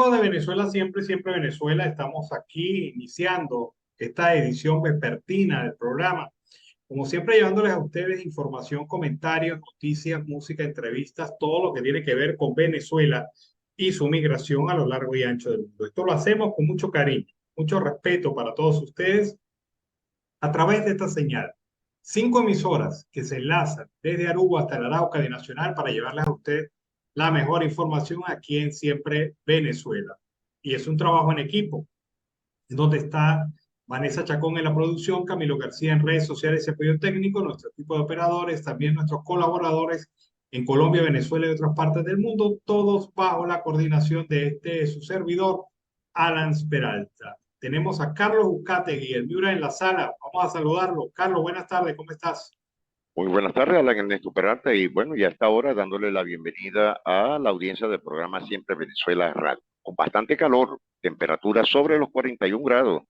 amigos de Venezuela Siempre, Siempre Venezuela, estamos aquí iniciando esta edición vespertina del programa. Como siempre, llevándoles a ustedes información, comentarios, noticias, música, entrevistas, todo lo que tiene que ver con Venezuela y su migración a lo largo y ancho del mundo. Esto lo hacemos con mucho cariño, mucho respeto para todos ustedes a través de esta señal. 5 emisoras que se enlazan desde Aruba hasta el Arauca de Nacional para llevarles a usted la mejor información aquí en Siempre Venezuela. Y es un trabajo en equipo, donde está Vanessa Chacón en la producción, Camilo García en redes sociales y apoyo técnico, nuestro equipo de operadores, también nuestros colaboradores en Colombia, Venezuela y otras partes del mundo, todos bajo la coordinación de su servidor, Alan Peralta. Tenemos a Carlos Uzcategui, el Miura en la sala. Vamos a saludarlo. Carlos, buenas tardes, ¿cómo estás? Muy buenas tardes, Alan Ernesto Peralta, y bueno, ya está ahora dándole la bienvenida a la audiencia del programa Siempre Venezuela Radio, con bastante calor, temperatura sobre los 41 grados.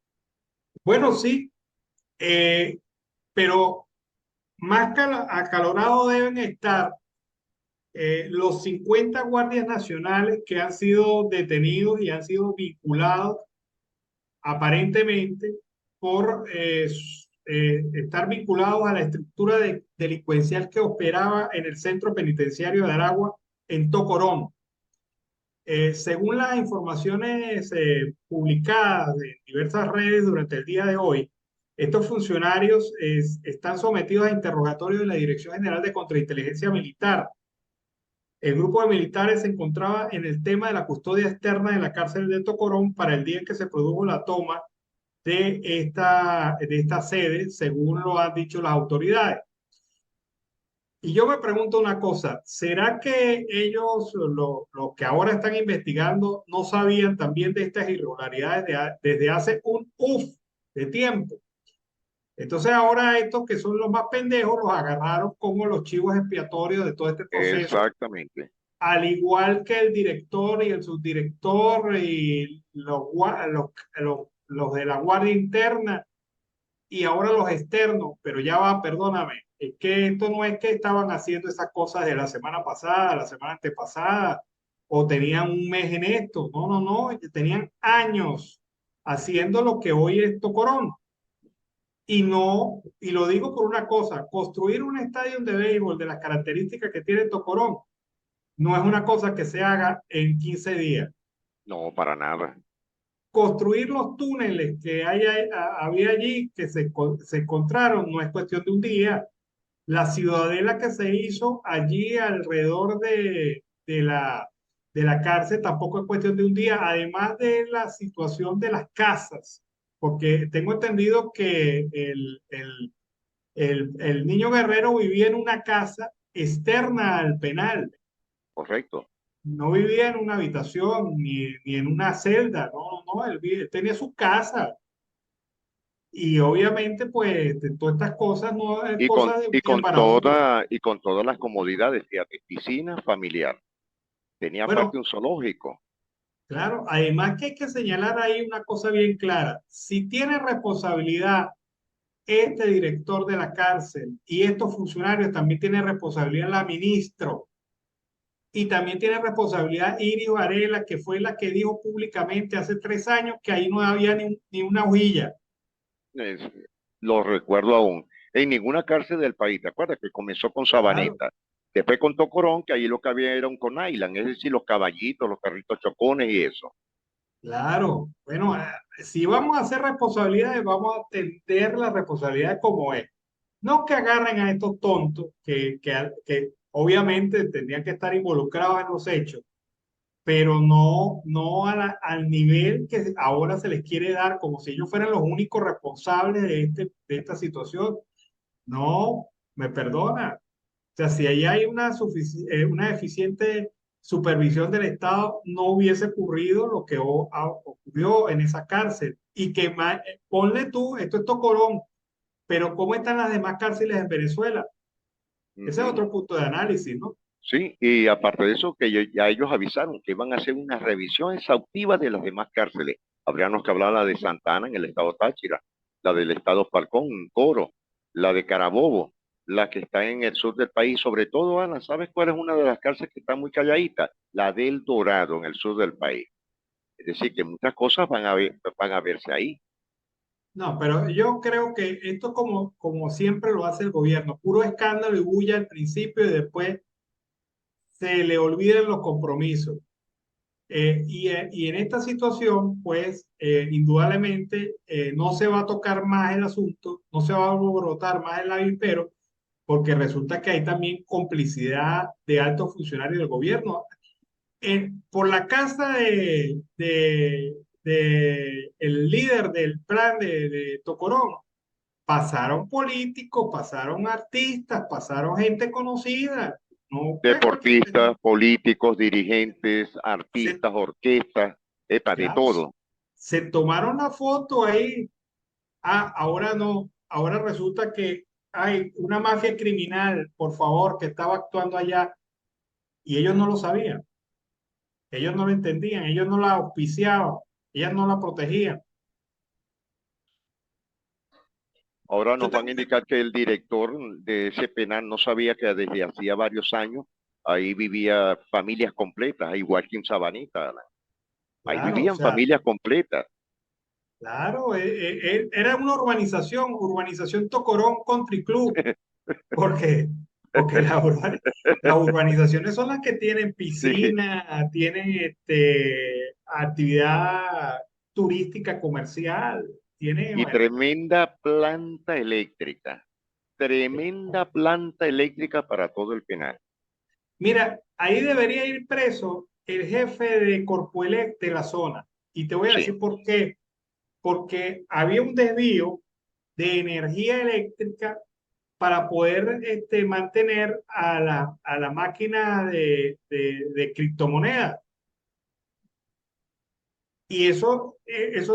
Bueno, sí, eh, pero más acalorados deben estar los 50 guardias nacionales que han sido detenidos y han sido vinculados aparentemente por estar vinculados a la estructura delincuencial que operaba en el centro penitenciario de Aragua en Tocorón. Según las informaciones publicadas en diversas redes durante el día de hoy, estos funcionarios están sometidos a interrogatorios de la Dirección General de Contrainteligencia Militar. El grupo de militares se encontraba en el tema de la custodia externa de la cárcel de Tocorón para el día en que se produjo la toma de esta sede, según lo han dicho las autoridades. Y yo me pregunto una cosa, ¿será que ellos, los que ahora están investigando, no sabían también de estas irregularidades desde hace un de tiempo? Entonces ahora estos que son los más pendejos los agarraron como los chivos expiatorios de todo este proceso, Exactamente, al igual que el director y el subdirector y los de la Guardia Interna y ahora los externos, pero ya va, perdóname, es que esto no es que estaban haciendo esas cosas de la semana pasada, la semana antepasada, o tenían un mes en esto, no, no, no, tenían años haciendo lo que hoy es Tocorón. Y no, y lo digo por una cosa, construir un estadio de béisbol de las características que tiene Tocorón no es una cosa que se haga en 15 días. no, para nada. Construir los túneles que había allí, que se encontraron, no es cuestión de un día. La ciudadela que se hizo allí alrededor de la cárcel tampoco es cuestión de un día, además de la situación de las casas, porque tengo entendido que el niño Guerrero vivía en una casa externa al penal, Correcto. no vivía en una habitación ni en una celda, no, no, no, él tenía su casa. Y obviamente, pues, de todas estas cosas no es Y con, cosa de un y día con para otro. todas las comodidades, fíjate, piscina familiar. Tenía aparte Bueno, un zoológico. claro, además que hay que señalar ahí una cosa bien clara. Si tiene responsabilidad este director de la cárcel y estos funcionarios, también tiene responsabilidad la ministro y también tiene responsabilidad Iris Varela, que fue la que dijo públicamente hace 3 años que ahí no había ni una hojilla. Es- lo recuerdo aún. En ninguna cárcel del país, ¿te acuerdas? Que comenzó con Claro, Sabaneta. Después con Tocorón, que ahí lo que había era un con Island, es decir, los caballitos, los carritos chocones y eso. claro. Bueno, si vamos a hacer responsabilidades, vamos a atender las responsabilidades como es. No que agarren a estos tontos que obviamente tendrían que estar involucrados en los hechos, pero no al nivel que ahora se les quiere dar, como si ellos fueran los únicos responsables de esta situación. No, me perdona. O sea, si ahí hay una eficiente supervisión del Estado, no hubiese ocurrido lo que ocurrió en esa cárcel. Y que ponle tú, esto es Tocorón, pero ¿cómo están las demás cárceles en Venezuela? Ese es Ujú. otro punto de análisis, ¿no? Sí, y aparte de eso, que ya ellos avisaron que iban a hacer una revisión exhaustiva de las demás cárceles. Habríamos que hablar la de Santa Ana en el estado Táchira, la del estado Falcón, Coro, la de Carabobo, la que está en el sur del país. Sobre todo, Ana, ¿sabes cuál es una de las cárceles que está muy calladita? La del Dorado, en el sur del país. Es decir, que muchas cosas van a verse ahí. No, pero yo creo que esto como siempre lo hace el gobierno, puro escándalo y bulla al principio y después se le olvidan los compromisos. Y en esta situación, pues, indudablemente no se va a tocar más el asunto, no se va a brotar más el avispero, porque resulta que hay también complicidad de altos funcionarios del gobierno. Por la casa de el líder del plan de Tocorón, pasaron políticos, pasaron artistas, pasaron gente conocida. No fue cualquier Deportistas, persona. políticos, dirigentes, Se, artistas, orquestas, epa, de claro, todo. se tomaron la foto ahí. Ah, ahora no. Ahora resulta que hay una mafia criminal, por favor, que estaba actuando allá y ellos no lo sabían. Ellos no lo entendían, ellos no la auspiciaban, ellas no la protegían. Ahora Yo nos van tengo a una- indicar que el director de ese penal no sabía que desde hacía varios años ahí vivía familias completas, igual que en Sabanita, Alan. Ahí Claro, o vivían sea, familias completas. claro, era una urbanización, Urbanización Tocorón Country Club, porque, porque las urbanizaciones son las que tienen Sí, piscina, tienen actividad turística comercial, tiene, y bueno, tremenda planta eléctrica para todo el penal. mira, ahí debería ir preso el jefe de Corpoelec de la zona. Y te voy a Sí, decir por qué. Porque había un desvío de energía eléctrica para poder mantener a la máquina de criptomonedas. Y eso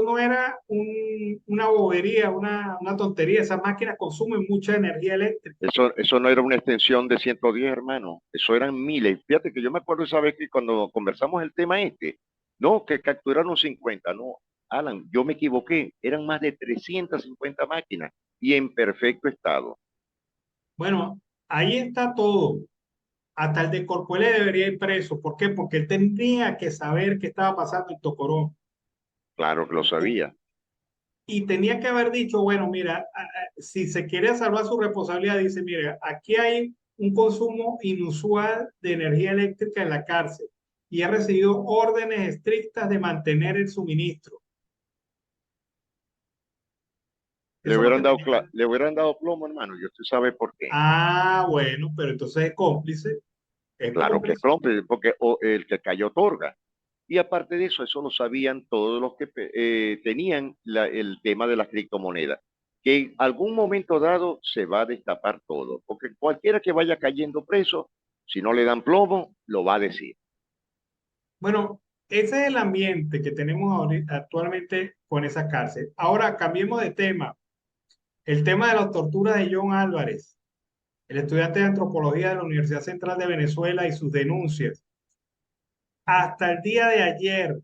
no era una bobería, una tontería. Esas máquinas consumen mucha energía eléctrica. eso no era una extensión de 110, hermano. Eso eran miles. Fíjate que yo me acuerdo esa vez que cuando conversamos el tema no, que capturaron 50. No, Alan, yo me equivoqué. Eran más de 350 máquinas y en perfecto estado. Bueno, ahí está todo. Hasta el de Corpuele debería ir preso. ¿Por qué? Porque él tendría que saber qué estaba pasando en Tocorón. Claro que lo sabía. Y tenía que haber dicho, bueno, mira, si se quiere salvar su responsabilidad, dice, mira, aquí hay un consumo inusual de energía eléctrica en la cárcel y he recibido órdenes estrictas de mantener el suministro. Eso es lo que tenía que haber. Le hubieran dado plomo, hermano. Y usted sabe por qué. Ah, bueno, pero entonces es cómplice, es Claro que es cómplice. cómplice, porque el que cayó otorga. Y aparte de eso, eso lo sabían todos los que tenían el tema de las criptomonedas, que en algún momento dado se va a destapar todo, porque cualquiera que vaya cayendo preso, si no le dan plomo, lo va a decir. Bueno, ese es el ambiente que tenemos actualmente con esa cárcel. Ahora cambiemos de tema. El tema de las torturas de John Álvarez, el estudiante de antropología de la Universidad Central de Venezuela y sus denuncias. Hasta el día de ayer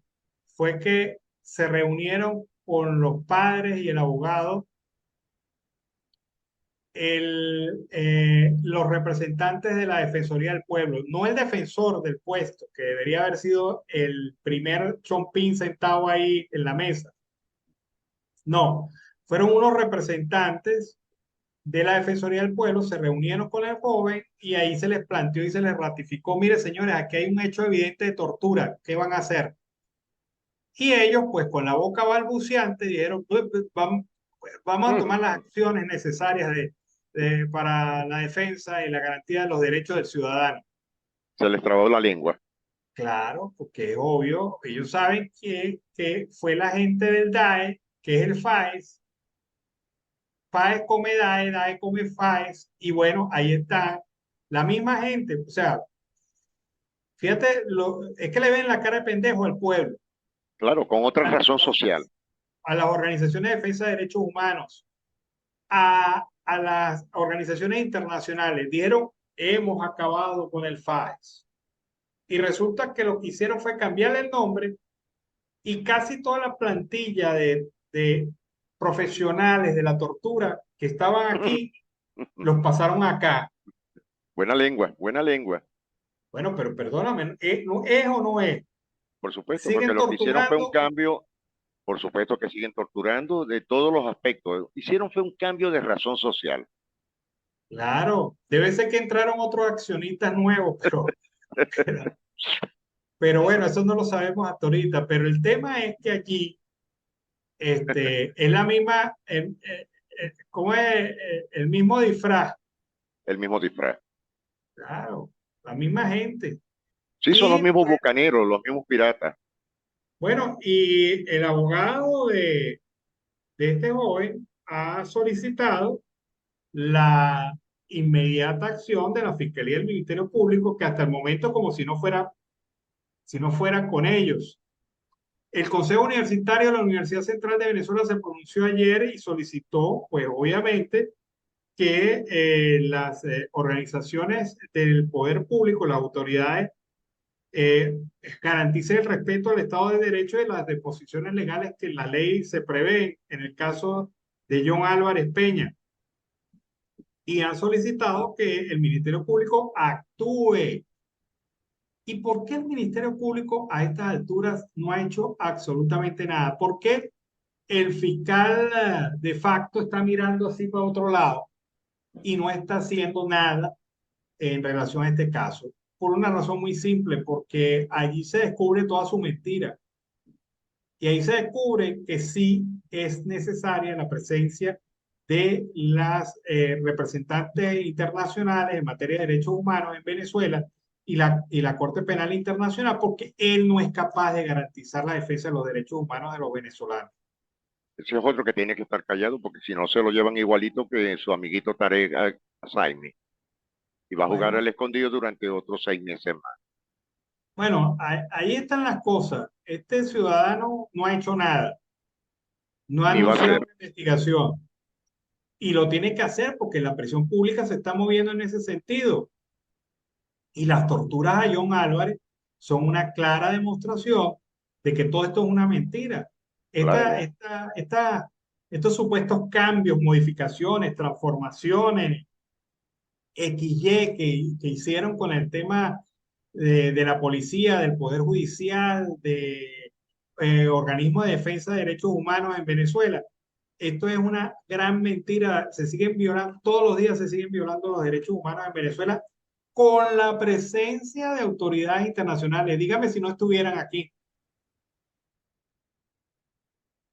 fue que se reunieron con los padres y el abogado, los representantes de la Defensoría del Pueblo, no el defensor del puesto, que debería haber sido el primer chompín sentado ahí en la mesa. No, fueron unos representantes de la Defensoría del Pueblo, se reunieron con el joven y ahí se les planteó y se les ratificó, mire señores, aquí hay un hecho evidente de tortura, ¿qué van a hacer? Y ellos, pues con la boca balbuceante, dijeron, pues, vamos a tomar Mm, las acciones necesarias para la defensa y la garantía de los derechos del ciudadano. Se les trabó la lengua. Claro, porque es obvio, ellos saben que fue la gente del DAE, que es el FAES, FAES come DAE, DAE come FAES, y bueno, ahí está la misma gente. O sea, fíjate, es que le ven la cara de pendejo al pueblo, Claro, con otra a razón social. a las organizaciones de defensa de derechos humanos, a las organizaciones internacionales. Dijeron, hemos acabado con el FAES. Y resulta que lo que hicieron fue cambiarle el nombre y casi toda la plantilla de profesionales de la tortura que estaban aquí, los pasaron acá. Buena lengua, buena lengua. Bueno, pero perdóname, ¿es o no es? por supuesto, porque Siguen lo que hicieron fue un torturando. cambio, por supuesto que siguen torturando de todos los aspectos. Hicieron fue un cambio de razón social. Claro, debe ser que entraron otros accionistas nuevos, pero bueno, eso no lo sabemos hasta ahorita. Pero el tema es que allí es la misma, ¿cómo es? El mismo disfraz, El mismo disfraz. claro, la misma gente. Sí, son los Y mismos bucaneros, los mismos piratas. bueno, y el abogado de este joven ha solicitado la inmediata acción de la Fiscalía del Ministerio Público, que hasta el momento como si no fuera con ellos. El Consejo Universitario de la Universidad Central de Venezuela se pronunció ayer y solicitó, pues obviamente, que las organizaciones del poder público, las autoridades, eh, garanticen el respeto al Estado de Derecho y las disposiciones legales que en la ley se prevé en el caso de John Álvarez Peña. Y han solicitado que el Ministerio Público actúe. ¿Y por qué el Ministerio Público a estas alturas no ha hecho absolutamente nada? ¿Por qué el fiscal de facto está mirando así para otro lado y no está haciendo nada en relación a este caso? Por una razón muy simple, porque allí se descubre toda su mentira. Y ahí se descubre que sí es necesaria la presencia de las representantes internacionales en materia de derechos humanos en Venezuela y la Corte Penal Internacional, porque él no es capaz de garantizar la defensa de los derechos humanos de los venezolanos. Ese es otro que tiene que estar callado porque si no se lo llevan igualito que su amiguito Tarek Saimi. Y va a jugar Bueno, al escondido durante otros 6 meses más. bueno, ahí están las cosas. Este ciudadano no ha hecho nada, no ha Ni va a anunciado ser. una investigación y lo tiene que hacer porque la presión pública se está moviendo en ese sentido. Y las torturas a John Álvarez son una clara demostración de que todo esto es una mentira. Claro. Estos supuestos cambios, modificaciones, transformaciones, XY que hicieron con el tema de la policía, del Poder Judicial, de organismos de defensa de derechos humanos en Venezuela. Esto es una gran mentira. Se siguen violando, todos los días se siguen violando los derechos humanos en Venezuela con la presencia de autoridades internacionales. Dígame si no estuvieran aquí.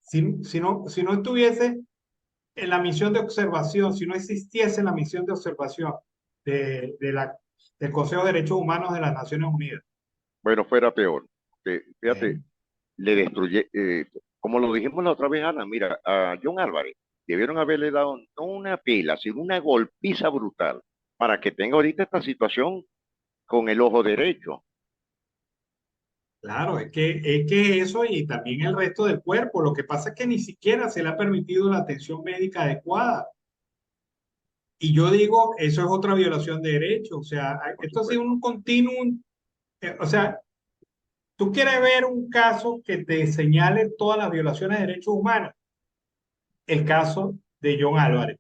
Si no estuviese en la misión de observación, si no existiese la misión de observación del Consejo de Derechos Humanos de las Naciones Unidas. Bueno, fuera peor. Que, fíjate, Bueno, le destruye, como lo dijimos la otra vez, Ana, mira, a John Álvarez debieron haberle dado no una pila, sino una golpiza brutal para que tenga ahorita esta situación con el ojo derecho. claro, es que eso y también el resto del cuerpo. Lo que pasa es que ni siquiera se le ha permitido la atención médica adecuada. Y yo digo, eso es otra violación de derechos. O sea, Por esto ha sido supuesto. un continuum. O sea, tú quieres ver un caso que te señale todas las violaciones de derechos humanos. El caso de John Álvarez.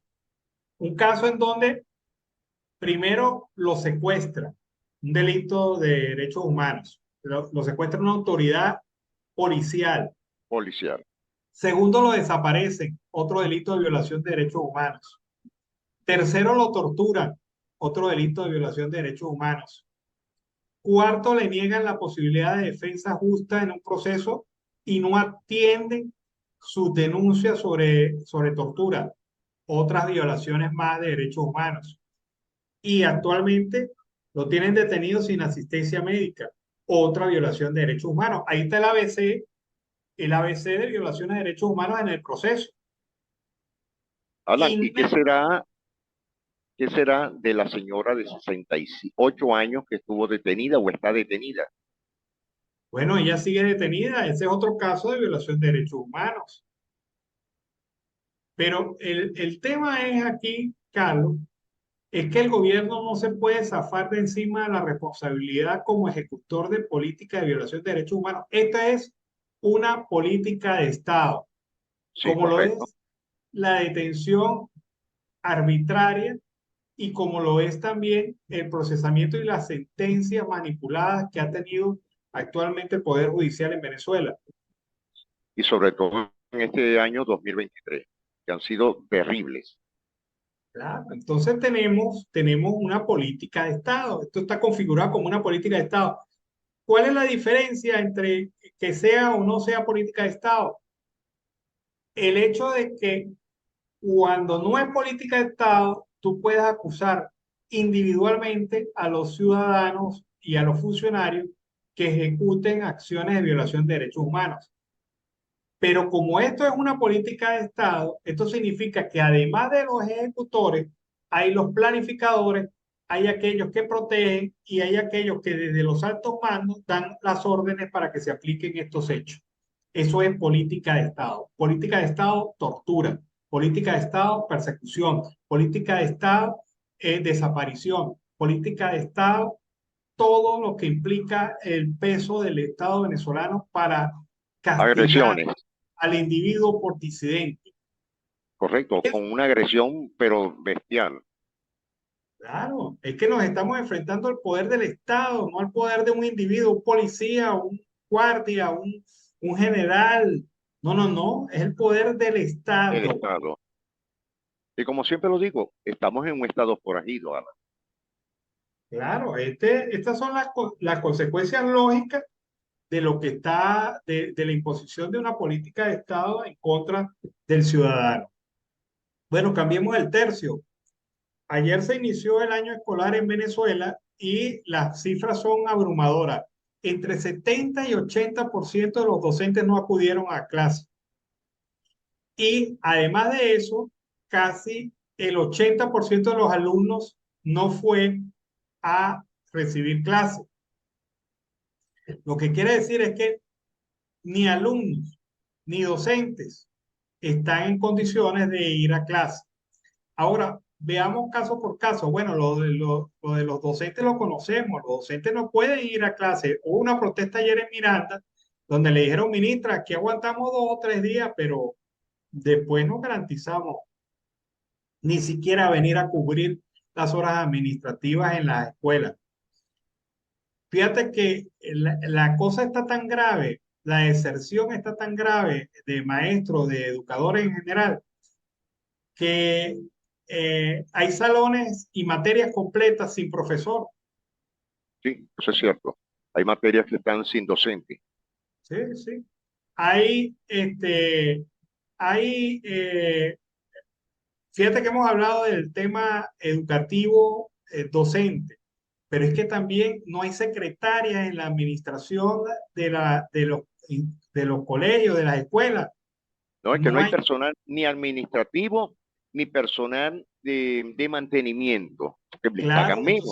Un caso en donde primero lo secuestra, un delito de derechos humanos. Lo secuestra una autoridad policial. Policial. Segundo, lo desaparecen, otro delito de violación de derechos humanos. Tercero, lo torturan, otro delito de violación de derechos humanos. Cuarto, le niegan la posibilidad de defensa justa en un proceso y no atienden sus denuncias sobre tortura, otras violaciones más de derechos humanos. Y actualmente lo tienen detenido sin asistencia médica, otra violación de derechos humanos. Ahí está el ABC de violaciones de derechos humanos en el proceso. Alan, Y ¿y qué será de la señora de 68 años que estuvo detenida o está detenida? bueno, ella sigue detenida. Ese es otro caso de violación de derechos humanos. Pero el tema es aquí, Carlos, es que el gobierno no se puede zafar de encima de la responsabilidad como ejecutor de política de violación de derechos humanos. Esta es una política de Estado, Sí, como lo correcto. es la detención arbitraria y como lo es también el procesamiento y las sentencias manipuladas que ha tenido actualmente el Poder Judicial en Venezuela. Y sobre todo en este año 2023, que han sido terribles. Claro, entonces tenemos una política de Estado. Esto está configurado como una política de Estado. ¿Cuál es la diferencia entre que sea o no sea política de Estado? El hecho de que cuando no es política de Estado, tú puedes acusar individualmente a los ciudadanos y a los funcionarios que ejecuten acciones de violación de derechos humanos. Pero como esto es una política de Estado, esto significa que además de los ejecutores, hay los planificadores, hay aquellos que protegen y hay aquellos que desde los altos mandos dan las órdenes para que se apliquen estos hechos. Eso es política de Estado. Política de Estado, tortura. Política de Estado, persecución. Política de Estado, desaparición. Política de Estado, todo lo que implica el peso del Estado venezolano para castigar Agresiones, al individuo por disidente. correcto, Es, con una agresión pero bestial. claro, es que nos estamos enfrentando al poder del Estado, no al poder de un individuo, un policía, un guardia, un general. No, no, no, es el poder del El Estado. Estado. Y como siempre lo digo, estamos en un estado forajido, Alan. Claro, estas son las consecuencias lógicas de lo que está, de la imposición de una política de Estado en contra del ciudadano. Bueno, cambiemos el tercio. Ayer se inició el año escolar en Venezuela y las cifras son abrumadoras. Entre 70 y 80% de los docentes no acudieron a clase. Y además de eso, casi el 80% de los alumnos no fue a recibir clase. Lo que quiere decir es que ni alumnos ni docentes están en condiciones de ir a clase. Ahora, veamos caso por caso. Bueno, lo de los docentes lo conocemos. Los docentes no pueden ir a clase. Hubo una protesta ayer en Miranda donde le dijeron, ministra, aquí aguantamos 2 o 3 días, pero después no garantizamos ni siquiera venir a cubrir las horas administrativas en las escuelas. Fíjate que la cosa está tan grave, la deserción está tan grave de maestros, de educadores en general, que hay salones y materias completas sin profesor. Sí, eso es cierto. Hay materias que están sin docente. Sí, sí. Hay, hay, fíjate que hemos hablado del tema educativo docente, pero es que también no hay secretarias en la administración de los colegios, de las escuelas. No, es que no No hay hay. personal ni administrativo ni personal de mantenimiento, que les Claro, pagan menos.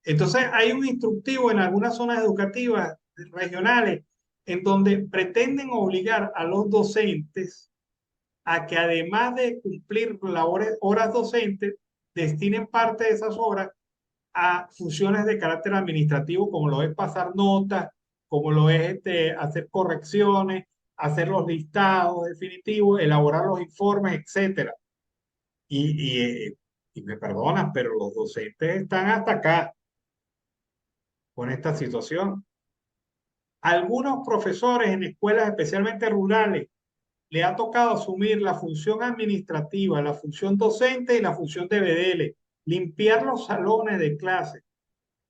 entonces hay un instructivo en algunas zonas educativas regionales en donde pretenden obligar a los docentes a que además de cumplir horas docentes, destinen parte de esas horas a funciones de carácter administrativo, como lo es pasar notas, como lo es hacer correcciones, hacer los listados definitivos, elaborar los informes, etcétera. Y me perdonas, pero los docentes están hasta acá con esta situación. Algunos profesores en escuelas especialmente rurales le ha tocado asumir la función administrativa, la función docente y la función de BDL, limpiar los salones de clase.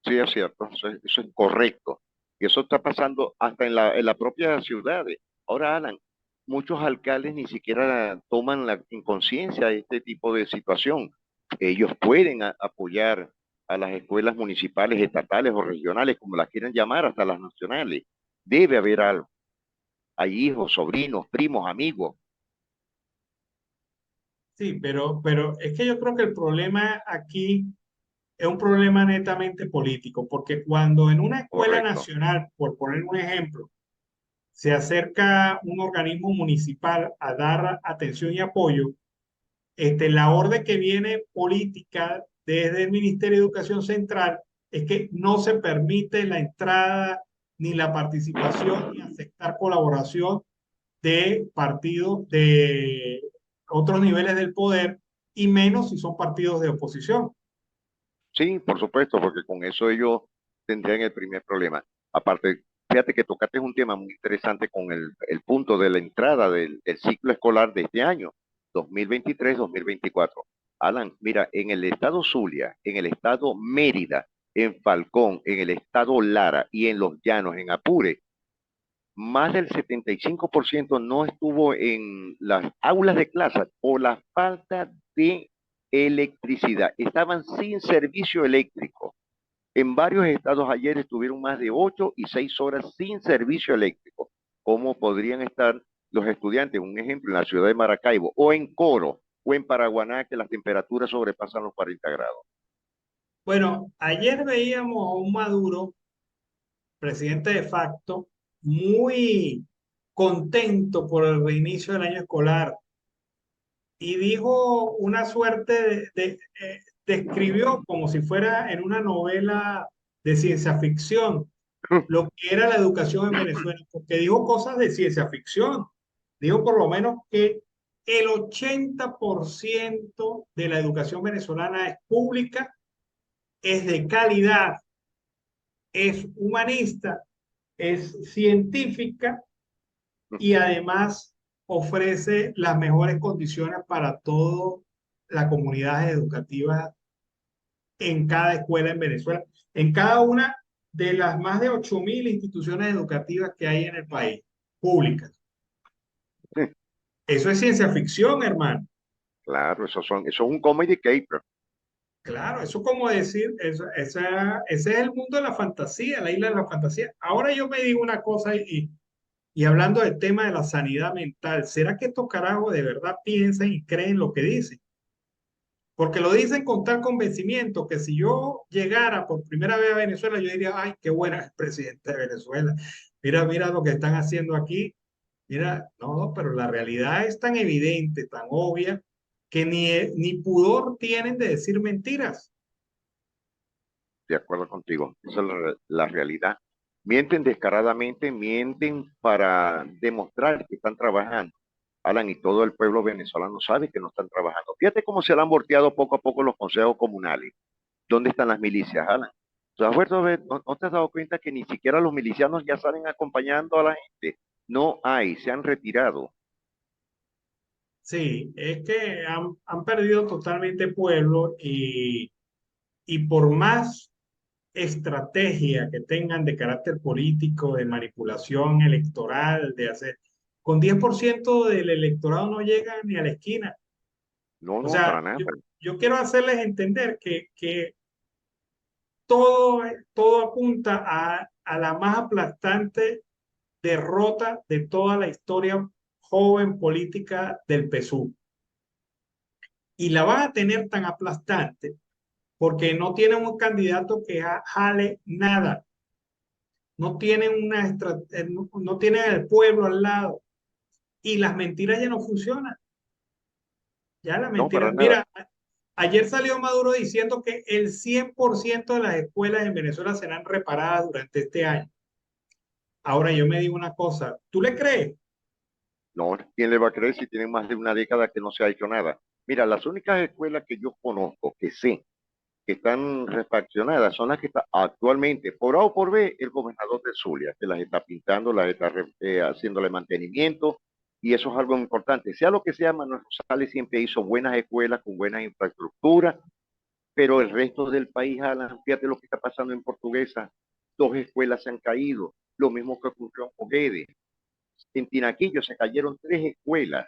Sí, es cierto, eso es correcto. Y eso está pasando hasta en la propia ciudad. Ahora, Alan, muchos alcaldes ni siquiera toman en conciencia este tipo de situación. Ellos pueden apoyar a las escuelas municipales, estatales o regionales, como las quieran llamar, hasta las nacionales. Debe haber algo. Hay hijos, sobrinos, primos, amigos. Sí, pero es que yo creo que el problema aquí es un problema netamente político, porque cuando en una escuela Correcto. nacional, por poner un ejemplo, se acerca un organismo municipal a dar atención y apoyo, la orden que viene política desde el Ministerio de Educación Central es que no se permite la entrada ni la participación ni aceptar colaboración de partidos de otros niveles del poder y menos si son partidos de oposición. Sí, por supuesto, porque con eso ellos tendrían el primer problema. Aparte, fíjate que tocaste un tema muy interesante con el punto de la entrada del ciclo escolar de este año, 2023-2024. Alan, mira, en el estado Zulia, en el estado Mérida, en Falcón, en el estado Lara y en Los Llanos, en Apure, más del 75% no estuvo en las aulas de clase por la falta de electricidad. Estaban sin servicio eléctrico. En varios estados ayer estuvieron más de 8 y 6 horas sin servicio eléctrico. ¿Cómo podrían estar los estudiantes? Un ejemplo, en la ciudad de Maracaibo, o en Coro, o en Paraguaná, que las temperaturas sobrepasan los 40 grados. Bueno, ayer veíamos a un Maduro, presidente de facto, muy contento por el reinicio del año escolar y dijo una suerte describió como si fuera en una novela de ciencia ficción lo que era la educación en Venezuela, porque dijo cosas de ciencia ficción. Dijo por lo menos que el 80% de la educación venezolana es pública, es de calidad, es humanista, es científica y además ofrece las mejores condiciones para toda la comunidad educativa en cada escuela en Venezuela, en cada una de las más de 8.000 instituciones educativas que hay en el país, públicas. Eso es ciencia ficción, hermano. Claro, eso es un comedy caper. Claro, eso como decir, ese es el mundo de la fantasía, la isla de la fantasía. Ahora yo me digo una cosa y hablando del tema de la sanidad mental, ¿será que estos carajos de verdad piensan y creen lo que dicen? Porque lo dicen con tal convencimiento que si yo llegara por primera vez a Venezuela, yo diría, ay, qué buena es el presidente de Venezuela. Mira, mira lo que están haciendo aquí. Mira, no, pero la realidad es tan evidente, tan obvia, que ni pudor tienen de decir mentiras. De acuerdo contigo. Esa es la realidad. Mienten descaradamente, mienten para demostrar que están trabajando. Alan, y todo el pueblo venezolano sabe que no están trabajando. Fíjate cómo se le han volteado poco a poco los consejos comunales. ¿Dónde están las milicias, Alan? ¿Te has vuelto a ver? ¿No te has dado cuenta que ni siquiera los milicianos ya salen acompañando a la gente? No hay, se han retirado. Sí, es que han perdido totalmente pueblo y por más estrategia que tengan de carácter político, de manipulación electoral, de hacer, con 10% del electorado no llegan ni a la esquina. No, O no, sea, para nada. yo quiero hacerles entender que todo, todo apunta a la más aplastante derrota de toda la historia joven política del PSUV. Y la van a tener tan aplastante porque no tienen un candidato que jale nada, no tienen no tienen el pueblo al lado y las mentiras ya no funcionan. Ya las No, para mentiras, nada. mira, ayer salió Maduro diciendo que el 100% de las escuelas en Venezuela serán reparadas durante este año. Ahora yo me digo una cosa, ¿tú le crees? No, ¿quién le va a creer si tienen más de una década que no se ha hecho nada? Mira, las únicas escuelas que yo conozco, que sé, que están refaccionadas, son las que está actualmente, por A o por B, el gobernador de Zulia, que las está pintando, las está haciéndole mantenimiento, y eso es algo importante. Sea lo que sea, Manuel Rosales siempre hizo buenas escuelas con buenas infraestructuras, pero el resto del país, Alan, fíjate lo que está pasando en Portuguesa, 2 escuelas se han caído, lo mismo que ocurrió en Ojede. En Tinaquillo se cayeron 3 escuelas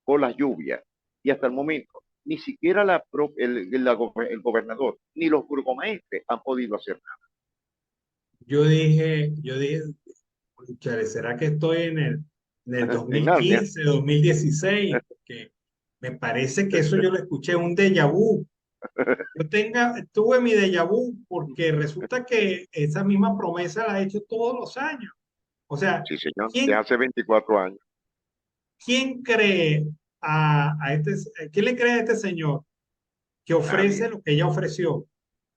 por las lluvias y hasta el momento ni siquiera el gobernador ni los burgomaestres han podido hacer nada. Yo dije, "Cónchale, ¿será que estoy en el En Narnia. 2015, 2016? Porque me parece que eso yo lo escuché, un déjà vu. Tuve mi déjà vu porque resulta que esa misma promesa la ha hecho todos los años. O sea, Sí, señor, de ¿quién, hace 24 años. quién cree quién le cree a este señor que ofrece Nadie. lo que ya ofreció?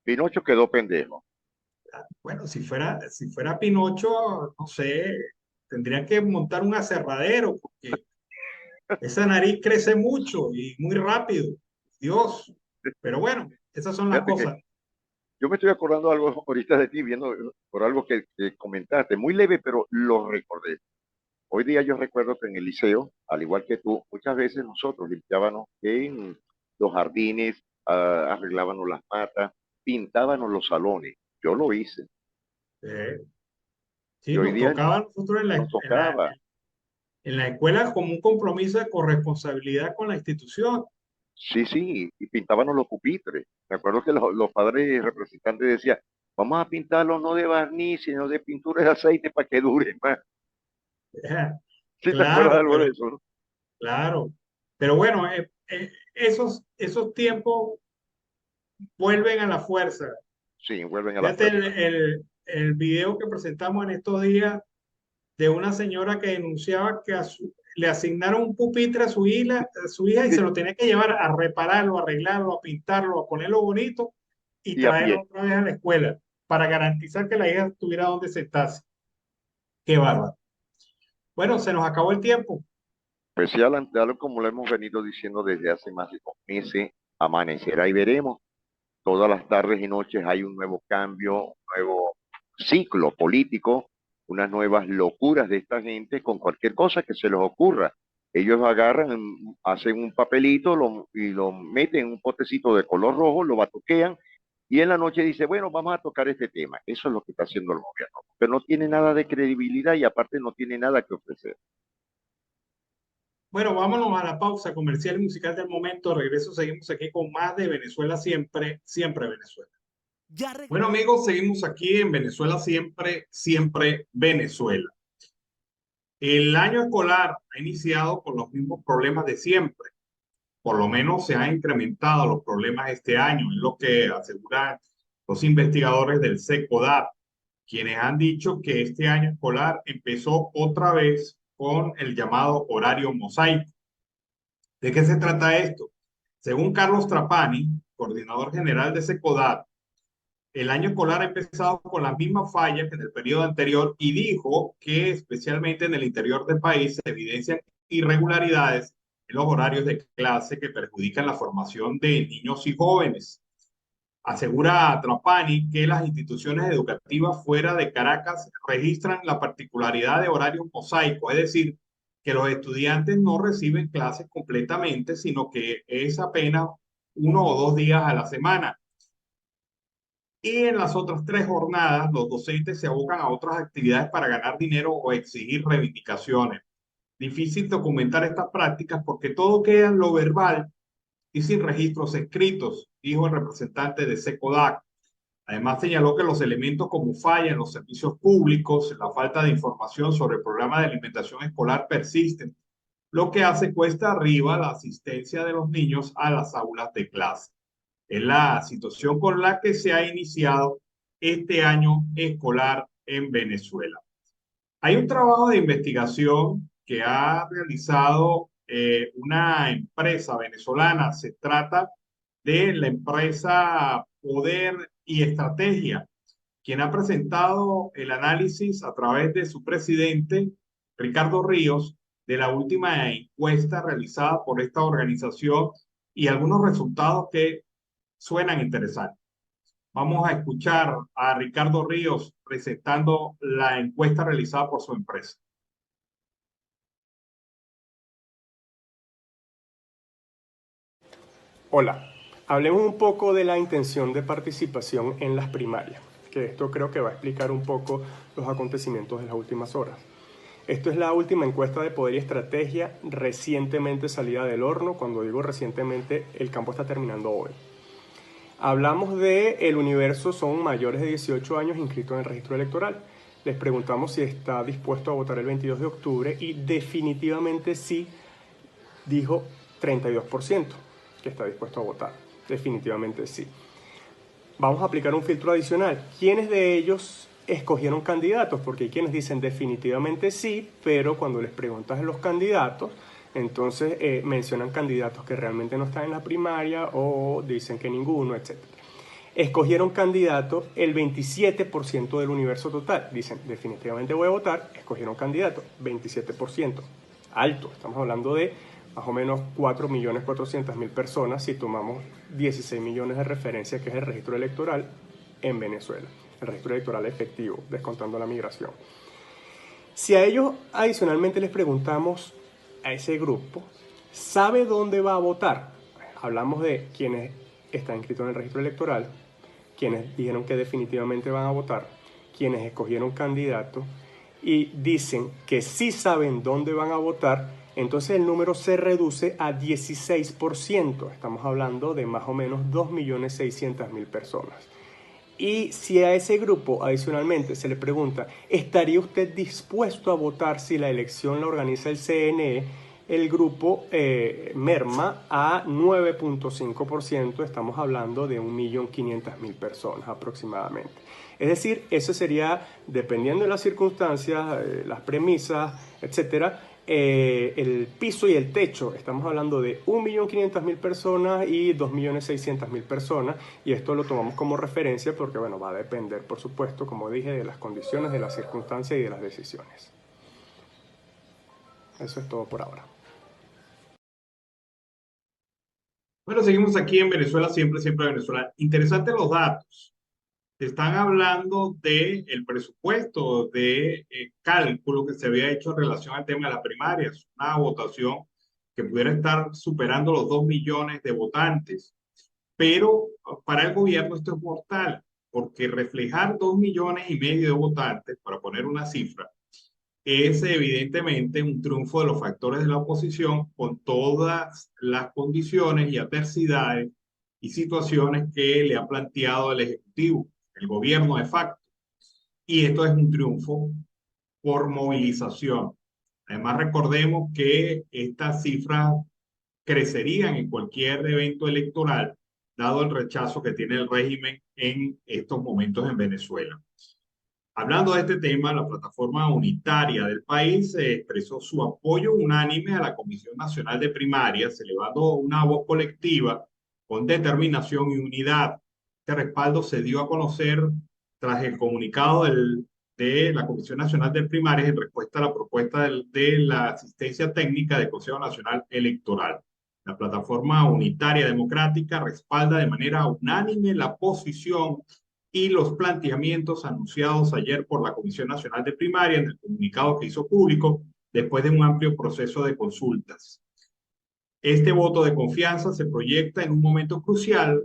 Pinocho quedó pendejo. Bueno, si fuera Pinocho, no sé, tendría que montar un aserradero porque esa nariz crece mucho y muy rápido. Dios. Pero bueno, esas son las Fíjate que cosas. Yo me estoy acordando algo ahorita de ti, viendo por algo que comentaste, muy leve, pero lo recordé. Hoy día yo recuerdo que en el liceo, al igual que tú, muchas veces nosotros limpiábamos en los jardines, arreglábamos las matas, pintábamos los salones. Yo lo hice. Eh, Y sí, hoy nos día tocaba a nosotros en nos tocaba. en la escuela como un compromiso de corresponsabilidad con la institución. Sí, sí, y pintábamos los pupitres. Me acuerdo que los padres representantes decían, vamos a pintarlo no de barniz, sino de pintura de aceite para que dure más. ¿Sí te acuerdas de Claro, algo de pero eso, no? claro. Pero bueno, esos tiempos vuelven a la fuerza. Sí, vuelven a la Fíjate fuerza. el video que presentamos en estos días de una señora que denunciaba que le asignaron un pupitre a su hija y se lo tenía que llevar a repararlo, a arreglarlo, a pintarlo, a ponerlo bonito y Y a traerlo pie. otra vez a la escuela para garantizar que la hija tuviera donde sentarse. Qué bárbaro. Bueno, se nos acabó el tiempo. Pues sí, Alan, tal como lo hemos venido diciendo desde hace más de 2 meses, amanecerá y veremos. Todas las tardes y noches hay un nuevo cambio, un nuevo ciclo político, unas nuevas locuras de esta gente con cualquier cosa que se les ocurra. Ellos agarran, hacen un papelito y lo meten en un potecito de color rojo, lo batuquean y en la noche dice, bueno, vamos a tocar este tema. Eso es lo que está haciendo el gobierno, pero no tiene nada de credibilidad y aparte no tiene nada que ofrecer. Bueno, vámonos a la pausa comercial y musical del momento. Regreso, seguimos aquí con más de Venezuela siempre, siempre Venezuela. Bueno, amigos, seguimos aquí en Venezuela siempre, siempre Venezuela. El año escolar ha iniciado con los mismos problemas de siempre. Por lo menos se han incrementado los problemas este año, es lo que aseguran los investigadores del SECODAT, quienes han dicho que este año escolar empezó otra vez con el llamado horario mosaico. ¿De qué se trata esto? Según Carlos Trapani, coordinador general de SECODAT, el año escolar ha empezado con las mismas fallas que en el periodo anterior y dijo que especialmente en el interior del país se evidencian irregularidades en los horarios de clase que perjudican la formación de niños y jóvenes. Asegura Trapani que las instituciones educativas fuera de Caracas registran la particularidad de horarios mosaicos, es decir, que los estudiantes no reciben clases completamente, sino que es apenas 1 o 2 días a la semana. Y en las otras 3 jornadas, los docentes se abocan a otras actividades para ganar dinero o exigir reivindicaciones. Difícil documentar estas prácticas porque todo queda en lo verbal y sin registros escritos, dijo el representante de SECODAC. Además, señaló que los elementos como falla en los servicios públicos, la falta de información sobre el programa de alimentación escolar persisten, lo que hace cuesta arriba la asistencia de los niños a las aulas de clase. Es la situación con la que se ha iniciado este año escolar en Venezuela. Hay un trabajo de investigación que ha realizado una empresa venezolana. Se trata de la empresa Poder y Estrategia, quien ha presentado el análisis a través de su presidente, Ricardo Ríos, de la última encuesta realizada por esta organización y algunos resultados que suenan interesantes. Vamos a escuchar a Ricardo Ríos presentando la encuesta realizada por su empresa. Hola, hablemos un poco de la intención de participación en las primarias, que esto creo que va a explicar un poco los acontecimientos de las últimas horas. Esto es la última encuesta de Poder y Estrategia recientemente salida del horno. Cuando digo recientemente, el campo está terminando hoy. Hablamos de el universo son mayores de 18 años inscritos en el registro electoral. Les preguntamos si está dispuesto a votar el 22 de octubre y definitivamente sí, dijo 32% que está dispuesto a votar. Definitivamente sí. Vamos a aplicar un filtro adicional. ¿Quiénes de ellos escogieron candidatos? Porque hay quienes dicen definitivamente sí, pero cuando les preguntas a los candidatos, entonces mencionan candidatos que realmente no están en la primaria o dicen que ninguno, etc. Escogieron candidatos el 27% del universo total. Dicen definitivamente voy a votar, escogieron candidatos, 27%. Alto, estamos hablando de más o menos 4.400.000 personas si tomamos 16 millones de referencia, que es el registro electoral. en Venezuela, el registro electoral efectivo, descontando la migración. Si a ellos adicionalmente les preguntamos a ese grupo, ¿sabe dónde va a votar? Hablamos de quienes están inscritos en el registro electoral, quienes dijeron que definitivamente van a votar, quienes escogieron candidatos y dicen que sí saben dónde van a votar, entonces el número se reduce a 16%. Estamos hablando de más o menos 2.600.000 personas. Y si a ese grupo adicionalmente se le pregunta, ¿estaría usted dispuesto a votar si la elección la organiza el CNE? El grupo merma a 9.5%, estamos hablando de 1.500.000 personas aproximadamente. Es decir, eso sería, dependiendo de las circunstancias, las premisas, etcétera, el piso y el techo. Estamos hablando de 1.500.000 personas y 2.600.000 personas, y esto lo tomamos como referencia porque, bueno, va a depender, por supuesto, como dije, de las condiciones, de las circunstancias y de las decisiones. Eso es todo por ahora. Bueno, seguimos aquí en Venezuela, siempre, siempre Venezuela. Interesantes los datos. Están hablando del presupuesto de cálculo que se había hecho en relación al tema de las primarias, una votación que pudiera estar superando los 2 millones de votantes. Pero para el gobierno esto es mortal, porque reflejar 2,5 millones de votantes, para poner una cifra, es evidentemente un triunfo de los factores de la oposición con todas las condiciones y adversidades y situaciones que le ha planteado el Ejecutivo, el gobierno de facto. Y esto es un triunfo por movilización. Además, recordemos que estas cifras crecerían en cualquier evento electoral, dado el rechazo que tiene el régimen en estos momentos en Venezuela. Hablando de este tema, la plataforma unitaria del país expresó su apoyo unánime a la Comisión Nacional de Primarias, elevando una voz colectiva con determinación y unidad. Este respaldo se dio a conocer tras el comunicado de la Comisión Nacional de Primarias en respuesta a la propuesta de la asistencia técnica del Consejo Nacional Electoral. La plataforma unitaria democrática respalda de manera unánime la posición y los planteamientos anunciados ayer por la Comisión Nacional de Primaria en el comunicado que hizo público después de un amplio proceso de consultas. Este voto de confianza se proyecta en un momento crucial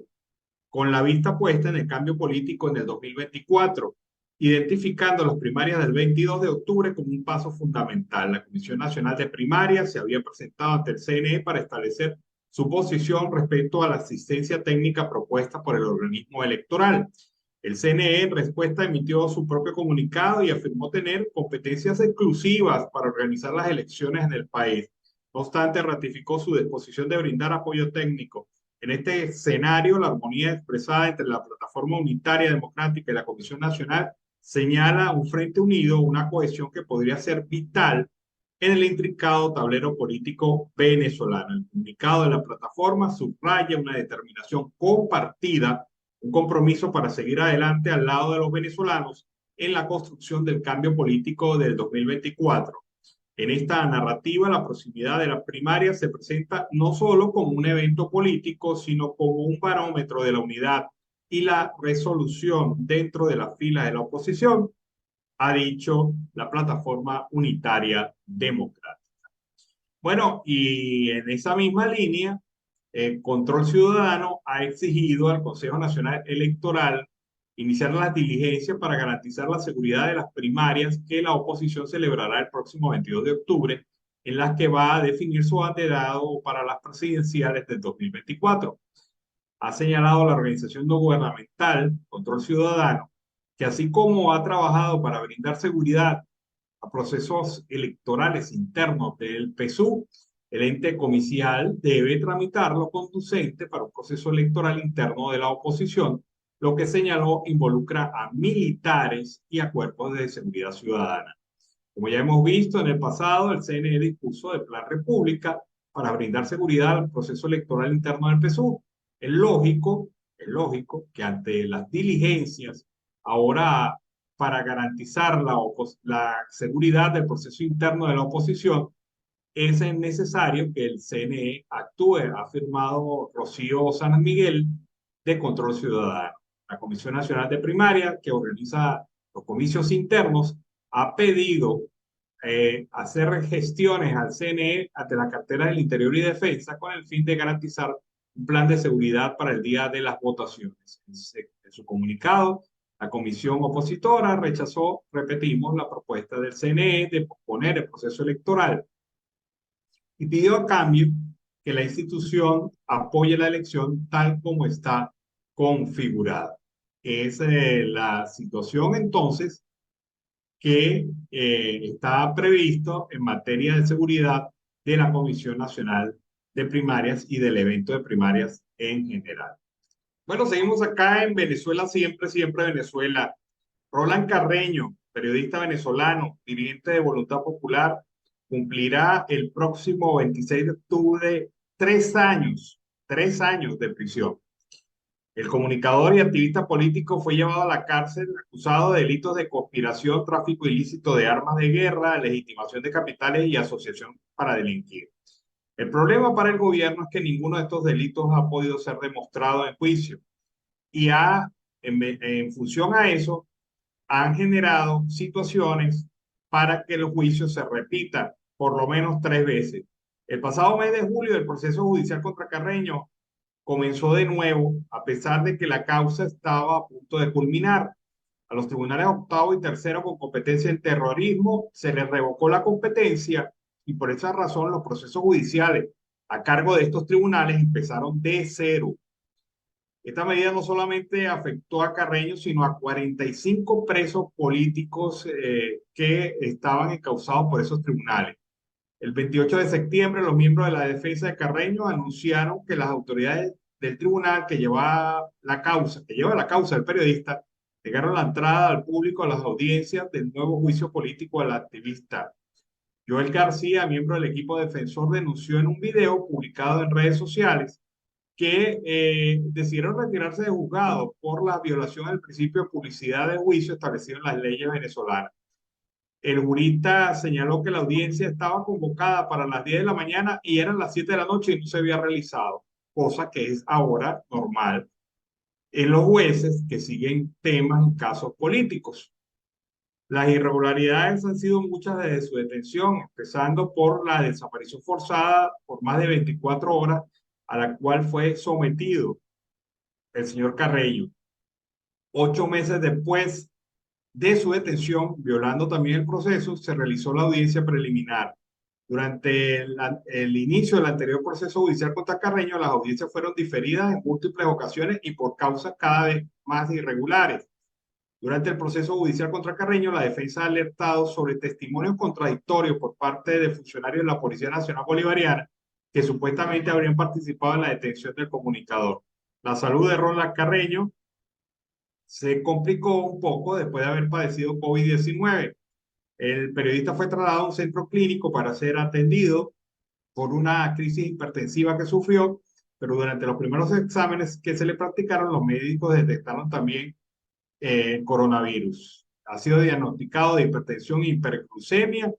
con la vista puesta en el cambio político en el 2024, identificando las primarias del 22 de octubre como un paso fundamental. La Comisión Nacional de Primarias se había presentado ante el CNE para establecer su posición respecto a la asistencia técnica propuesta por el organismo electoral. El CNE en respuesta emitió su propio comunicado y afirmó tener competencias exclusivas para organizar las elecciones en el país. No obstante, ratificó su disposición de brindar apoyo técnico. En este escenario, la armonía expresada entre la Plataforma Unitaria Democrática y la Comisión Nacional señala un frente unido, una cohesión que podría ser vital en el intrincado tablero político venezolano. El comunicado de la plataforma subraya una determinación compartida, un compromiso para seguir adelante al lado de los venezolanos en la construcción del cambio político del 2024. En esta narrativa, la proximidad de la primaria se presenta no solo como un evento político, sino como un barómetro de la unidad y la resolución dentro de las filas de la oposición, ha dicho la plataforma unitaria democrática. Bueno, y en esa misma línea, Control Ciudadano ha exigido al Consejo Nacional Electoral iniciar las diligencias para garantizar la seguridad de las primarias que la oposición celebrará el próximo 22 de octubre, en las que va a definir su abanderado para las presidenciales del 2024. Ha señalado la organización no gubernamental Control Ciudadano que así como ha trabajado para brindar seguridad a procesos electorales internos del PSUV, el ente comicial debe tramitar lo conducente para un proceso electoral interno de la oposición, lo que señaló involucra a militares y a cuerpos de seguridad ciudadana. Como ya hemos visto en el pasado, el CNE dispuso del Plan República para brindar seguridad al proceso electoral interno del PSUV. Es lógico que ante las diligencias ahora para garantizar la seguridad del proceso interno de la oposición, es necesario que el CNE actúe, ha afirmado Rocío San Miguel de Control Ciudadano. la Comisión Nacional de Primaria, que organiza los comicios internos, ha pedido hacer gestiones al CNE ante la cartera del Interior y Defensa con el fin de garantizar un plan de seguridad para el día de las votaciones. En su comunicado, la comisión opositora rechazó, repetimos, la propuesta del CNE de posponer el proceso electoral y pidió a cambio que la institución apoye la elección tal como está configurada. Es la situación entonces que está previsto en materia de seguridad de la Comisión Nacional de Primarias y del evento de primarias en general. Bueno, seguimos acá en Venezuela, siempre, siempre Venezuela. Roland Carreño, periodista venezolano, dirigente de Voluntad Popular, cumplirá el próximo 26 de octubre 3 años de prisión. El comunicador y activista político fue llevado a la cárcel acusado de delitos de conspiración, tráfico ilícito de armas de guerra, legitimación de capitales y asociación para delinquir. El problema para el gobierno es que ninguno de estos delitos ha podido ser demostrado en juicio y en función a eso han generado situaciones para que los juicios se repitan por lo menos 3 veces. El pasado mes de julio, el proceso judicial contra Carreño comenzó de nuevo, a pesar de que la causa estaba a punto de culminar. A los tribunales octavo y tercero con competencia en terrorismo se les revocó la competencia y por esa razón los procesos judiciales a cargo de estos tribunales empezaron de cero. Esta medida no solamente afectó a Carreño, sino a 45 presos políticos que estaban encausados por esos tribunales. El 28 de septiembre, los miembros de la defensa de Carreño anunciaron que las autoridades del tribunal que lleva la causa del periodista, negaron la entrada al público a las audiencias del nuevo juicio político al activista. Joel García, miembro del equipo defensor, denunció en un video publicado en redes sociales que decidieron retirarse de juzgado por la violación del principio de publicidad de juicio establecido en las leyes venezolanas. El jurista señaló que la audiencia estaba convocada para las 10 de la mañana y eran las 7 de la noche y no se había realizado, cosa que es ahora normal en los jueces que siguen temas en casos políticos. Las irregularidades han sido muchas desde su detención, empezando por la desaparición forzada por más de 24 horas a la cual fue sometido el señor Carreño. 8 meses después de su detención, violando también el proceso, se realizó la audiencia preliminar. Durante el inicio del anterior proceso judicial contra Carreño, las audiencias fueron diferidas en múltiples ocasiones y por causas cada vez más irregulares. Durante el proceso judicial contra Carreño, la defensa ha alertado sobre testimonios contradictorios por parte de funcionarios de la Policía Nacional Bolivariana que supuestamente habrían participado en la detención del comunicador. La salud de Roland Carreño se complicó un poco después de haber padecido COVID-19. El periodista fue trasladado a un centro clínico para ser atendido por una crisis hipertensiva que sufrió, pero durante los primeros exámenes que se le practicaron, los médicos detectaron también coronavirus. Ha sido diagnosticado de hipertensión e hiperglucemia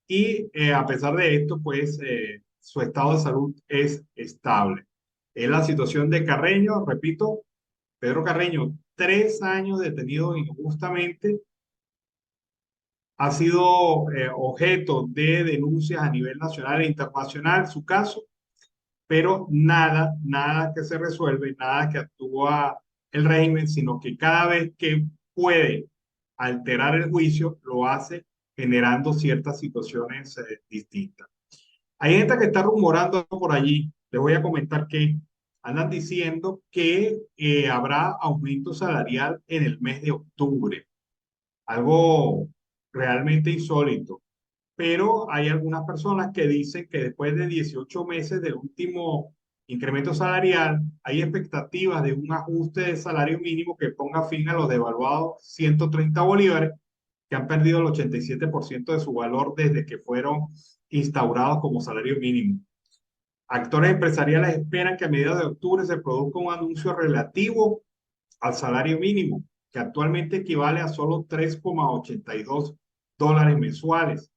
y a pesar de esto, pues su estado de salud es estable. Es la situación de Carreño, repito, Pedro Carreño, 3 años detenido injustamente, ha sido objeto de denuncias a nivel nacional e internacional su caso, pero nada que se resuelve, nada que actúa el régimen, sino que cada vez que puede alterar el juicio, lo hace generando ciertas situaciones distintas. Hay gente que está rumorando por allí, les voy a comentar que andan diciendo que habrá aumento salarial en el mes de octubre, algo realmente insólito. Pero hay algunas personas que dicen que después de 18 meses del último incremento salarial, hay expectativas de un ajuste de salario mínimo que ponga fin a los devaluados 130 bolívares, que han perdido el 87% de su valor desde que fueron instaurados como salario mínimo. Actores empresariales esperan que a mediados de octubre se produzca un anuncio relativo al salario mínimo, que actualmente equivale a solo $3,82 mensuales.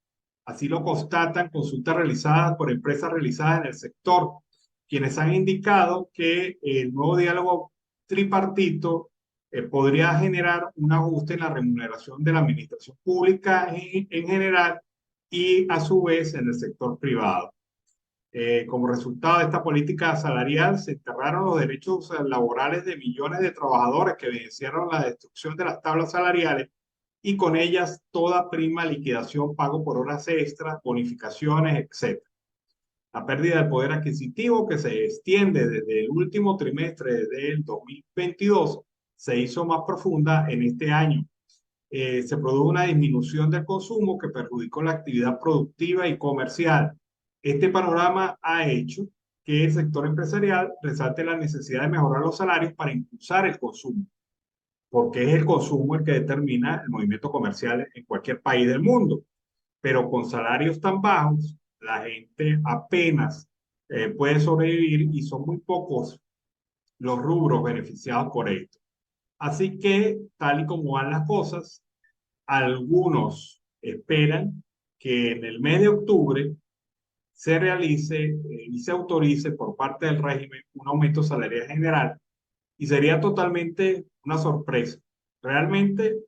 Así lo constatan consultas realizadas por empresas realizadas en el sector, quienes han indicado que el nuevo diálogo tripartito podría generar un ajuste en la remuneración de la administración pública en general y a su vez en el sector privado. Como resultado de esta política salarial, se enterraron los derechos laborales de millones de trabajadores que evidenciaron la destrucción de las tablas salariales y con ellas toda prima, liquidación, pago por horas extras, bonificaciones, etc. La pérdida del poder adquisitivo que se extiende desde el último trimestre del 2022 se hizo más profunda en este año. Se produjo una disminución del consumo que perjudicó la actividad productiva y comercial. Este panorama ha hecho que el sector empresarial resalte la necesidad de mejorar los salarios para impulsar el consumo, porque es el consumo el que determina el movimiento comercial en cualquier país del mundo. Pero con salarios tan bajos, la gente apenas puede sobrevivir y son muy pocos los rubros beneficiados por esto. Así que, tal y como van las cosas, algunos esperan que en el mes de octubre se realice y se autorice por parte del régimen un aumento salarial general y sería totalmente una sorpresa. Realmente,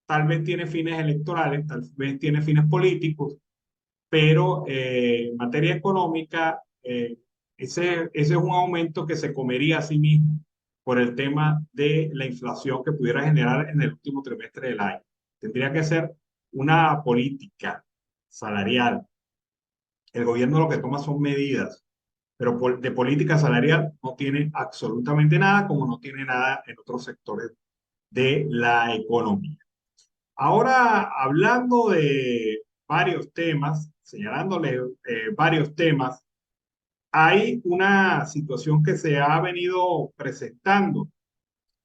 tal vez tiene fines electorales, tal vez tiene fines políticos, pero en materia económica, ese es un aumento que se comería a sí mismo por el tema de la inflación que pudiera generar en el último trimestre del año. Tendría que ser una política salarial. El gobierno lo que toma son medidas, pero de política salarial no tiene absolutamente nada, como no tiene nada en otros sectores de la economía. Ahora, hablando de varios temas, señalándole varios temas, hay una situación que se ha venido presentando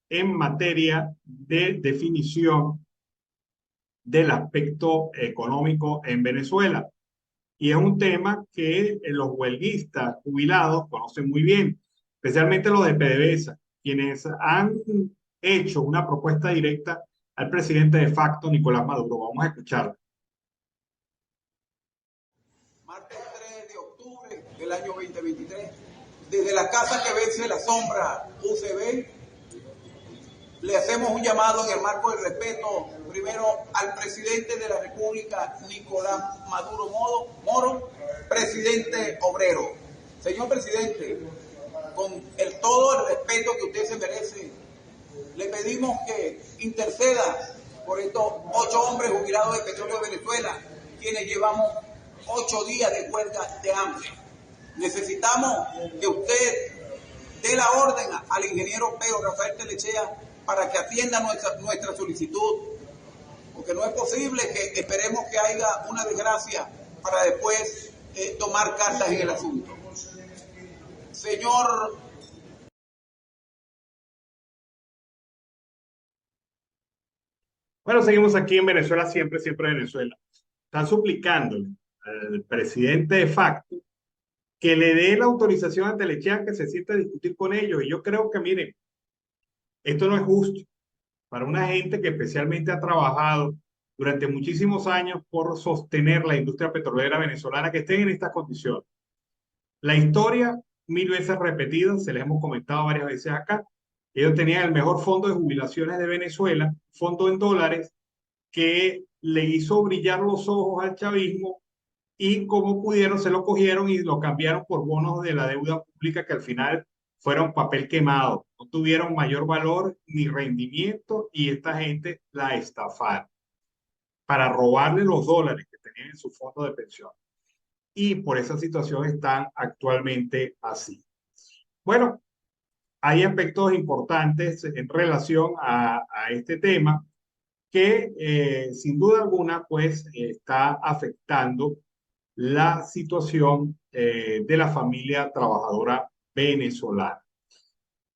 en materia de definición del aspecto económico en Venezuela. Y es un tema que los huelguistas jubilados conocen muy bien, especialmente los de PDVSA, quienes han hecho una propuesta directa al presidente de facto, Nicolás Maduro. Vamos a escucharlo. Martes 3 de octubre del año 2023, desde la casa que vence la sombra UCB, le hacemos un llamado en el marco del respeto, primero al presidente de la República, Nicolás Maduro Moro, presidente obrero. Señor presidente, con todo el respeto que usted se merece, le pedimos que interceda por estos 8 hombres jubilados de Petróleo de Venezuela, quienes llevamos 8 días de huelga de hambre. Necesitamos que usted dé la orden al ingeniero Pedro Rafael Telechea para que atienda nuestra solicitud, porque no es posible que esperemos que haya una desgracia para después tomar cartas en el asunto. Señor. Bueno, seguimos aquí en Venezuela, siempre Venezuela. Están suplicándole al presidente de facto que le dé la autorización a Telechea, que se siente a discutir con ellos. Y yo creo que, miren, esto no es justo para una gente que especialmente ha trabajado durante muchísimos años por sostener la industria petrolera venezolana, que estén en estas condiciones. La historia, 1000 veces repetida, se les hemos comentado varias veces acá. Ellos tenían el mejor fondo de jubilaciones de Venezuela, fondo en dólares, que le hizo brillar los ojos al chavismo y como pudieron se lo cogieron y lo cambiaron por bonos de la deuda pública que al final fueron papel quemado, no tuvieron mayor valor ni rendimiento y esta gente la estafaron para robarle los dólares que tenían en su fondo de pensión. Y por esa situación están actualmente así. Bueno, hay aspectos importantes en relación a este tema que sin duda alguna pues está afectando la situación de la familia trabajadora venezolana.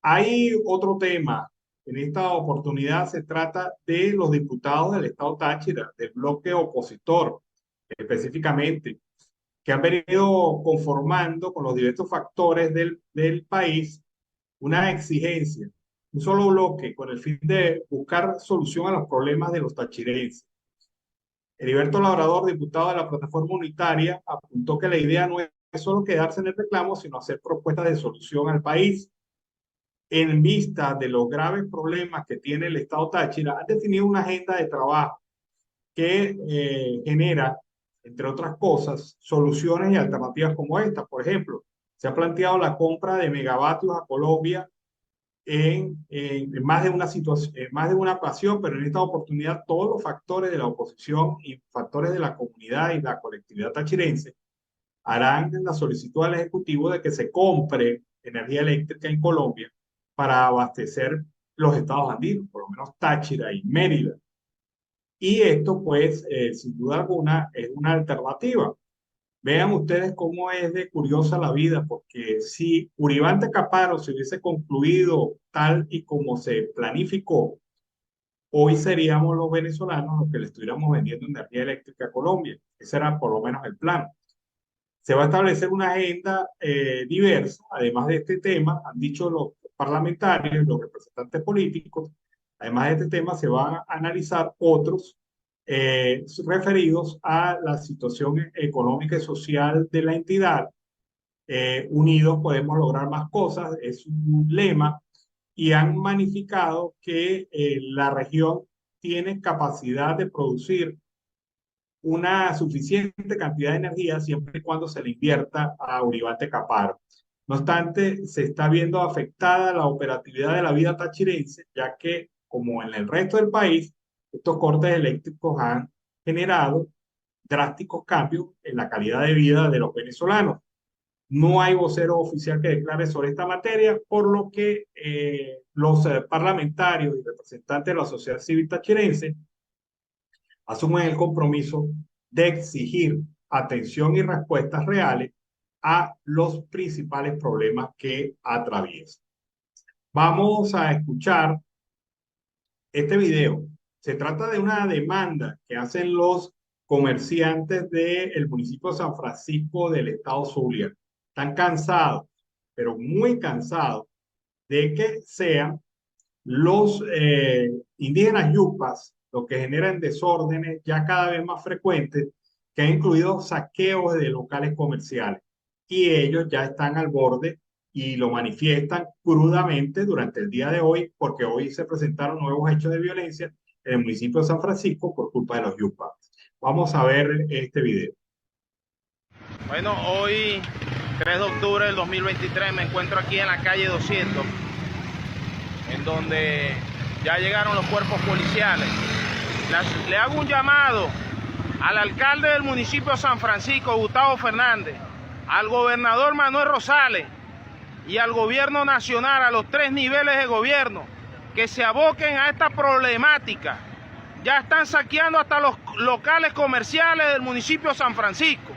Hay otro tema. En esta oportunidad se trata de los diputados del Estado Táchira, del bloque opositor específicamente, que han venido conformando con los diversos factores del país una exigencia, un solo bloque con el fin de buscar solución a los problemas de los tachirenses. Heriberto Labrador, diputado de la Plataforma Unitaria, apuntó que la idea no es solo quedarse en el reclamo, sino hacer propuestas de solución al país. en vista de los graves problemas que tiene el Estado Táchira, han definido una agenda de trabajo que genera, entre otras cosas, soluciones y alternativas como esta. Por ejemplo, se ha planteado la compra de megavatios a Colombia en más de una situación, en más de una ocasión, pero en esta oportunidad todos los factores de la oposición y factores de la comunidad y la colectividad tachirense harán la solicitud al Ejecutivo de que se compre energía eléctrica en Colombia para abastecer los estados andinos, por lo menos Táchira y Mérida. Y esto, pues, sin duda alguna, es una alternativa. Vean ustedes cómo es de curiosa la vida, porque si Uribante Caparo se hubiese concluido tal y como se planificó, hoy seríamos los venezolanos los que le estuviéramos vendiendo energía eléctrica a Colombia. Ese era por lo menos el plan. Se va a establecer una agenda diversa, además de este tema, han dicho los parlamentarios, los representantes políticos, además de este tema se van a analizar otros referidos a la situación económica y social de la entidad. Unidos podemos lograr más cosas, es un lema, y han magnificado que la región tiene capacidad de producir una suficiente cantidad de energía siempre y cuando se le invierta a Uribante Caparo. No obstante, se está viendo afectada la operatividad de la vida tachirense, ya que, como en el resto del país, estos cortes eléctricos han generado drásticos cambios en la calidad de vida de los venezolanos. No hay vocero oficial que declare sobre esta materia, por lo que los parlamentarios y representantes de la sociedad civil tachirense asumen el compromiso de exigir atención y respuestas reales a los principales problemas que atraviesan. Vamos a escuchar este video. Se trata de una demanda que hacen los comerciantes del municipio de San Francisco del estado Zulia. Están cansados, pero muy cansados, de que sean los indígenas yupas lo que generan desórdenes ya cada vez más frecuentes, que han incluido saqueos de locales comerciales. Y ellos ya están al borde y lo manifiestan crudamente durante el día de hoy, porque hoy se presentaron nuevos hechos de violencia en el municipio de San Francisco por culpa de los yupas. Vamos a ver este video. Bueno, hoy, 3 de octubre del 2023, me encuentro aquí en la calle 200, en donde ya llegaron los cuerpos policiales. Le hago un llamado al alcalde del municipio de San Francisco, Gustavo Fernández, al gobernador Manuel Rosales y al gobierno nacional, a los 3 niveles de gobierno, que se aboquen a esta problemática. Ya están saqueando hasta los locales comerciales del municipio de San Francisco.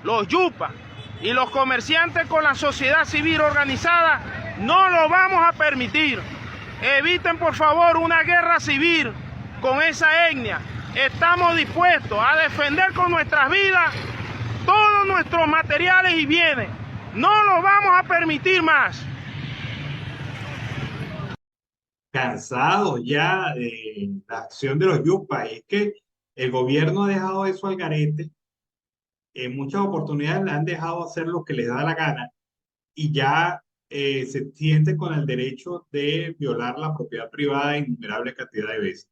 Los yupas y los comerciantes con la sociedad civil organizada no lo vamos a permitir. Eviten, por favor, una guerra civil con esa etnia. Estamos dispuestos a defender con nuestras vidas todos nuestros materiales y bienes. No lo vamos a permitir más. Cansados ya de la acción de los yupas. Es que el gobierno ha dejado eso al garete. En muchas oportunidades le han dejado hacer lo que les da la gana y ya se sienten con el derecho de violar la propiedad privada en innumerables cantidades de veces.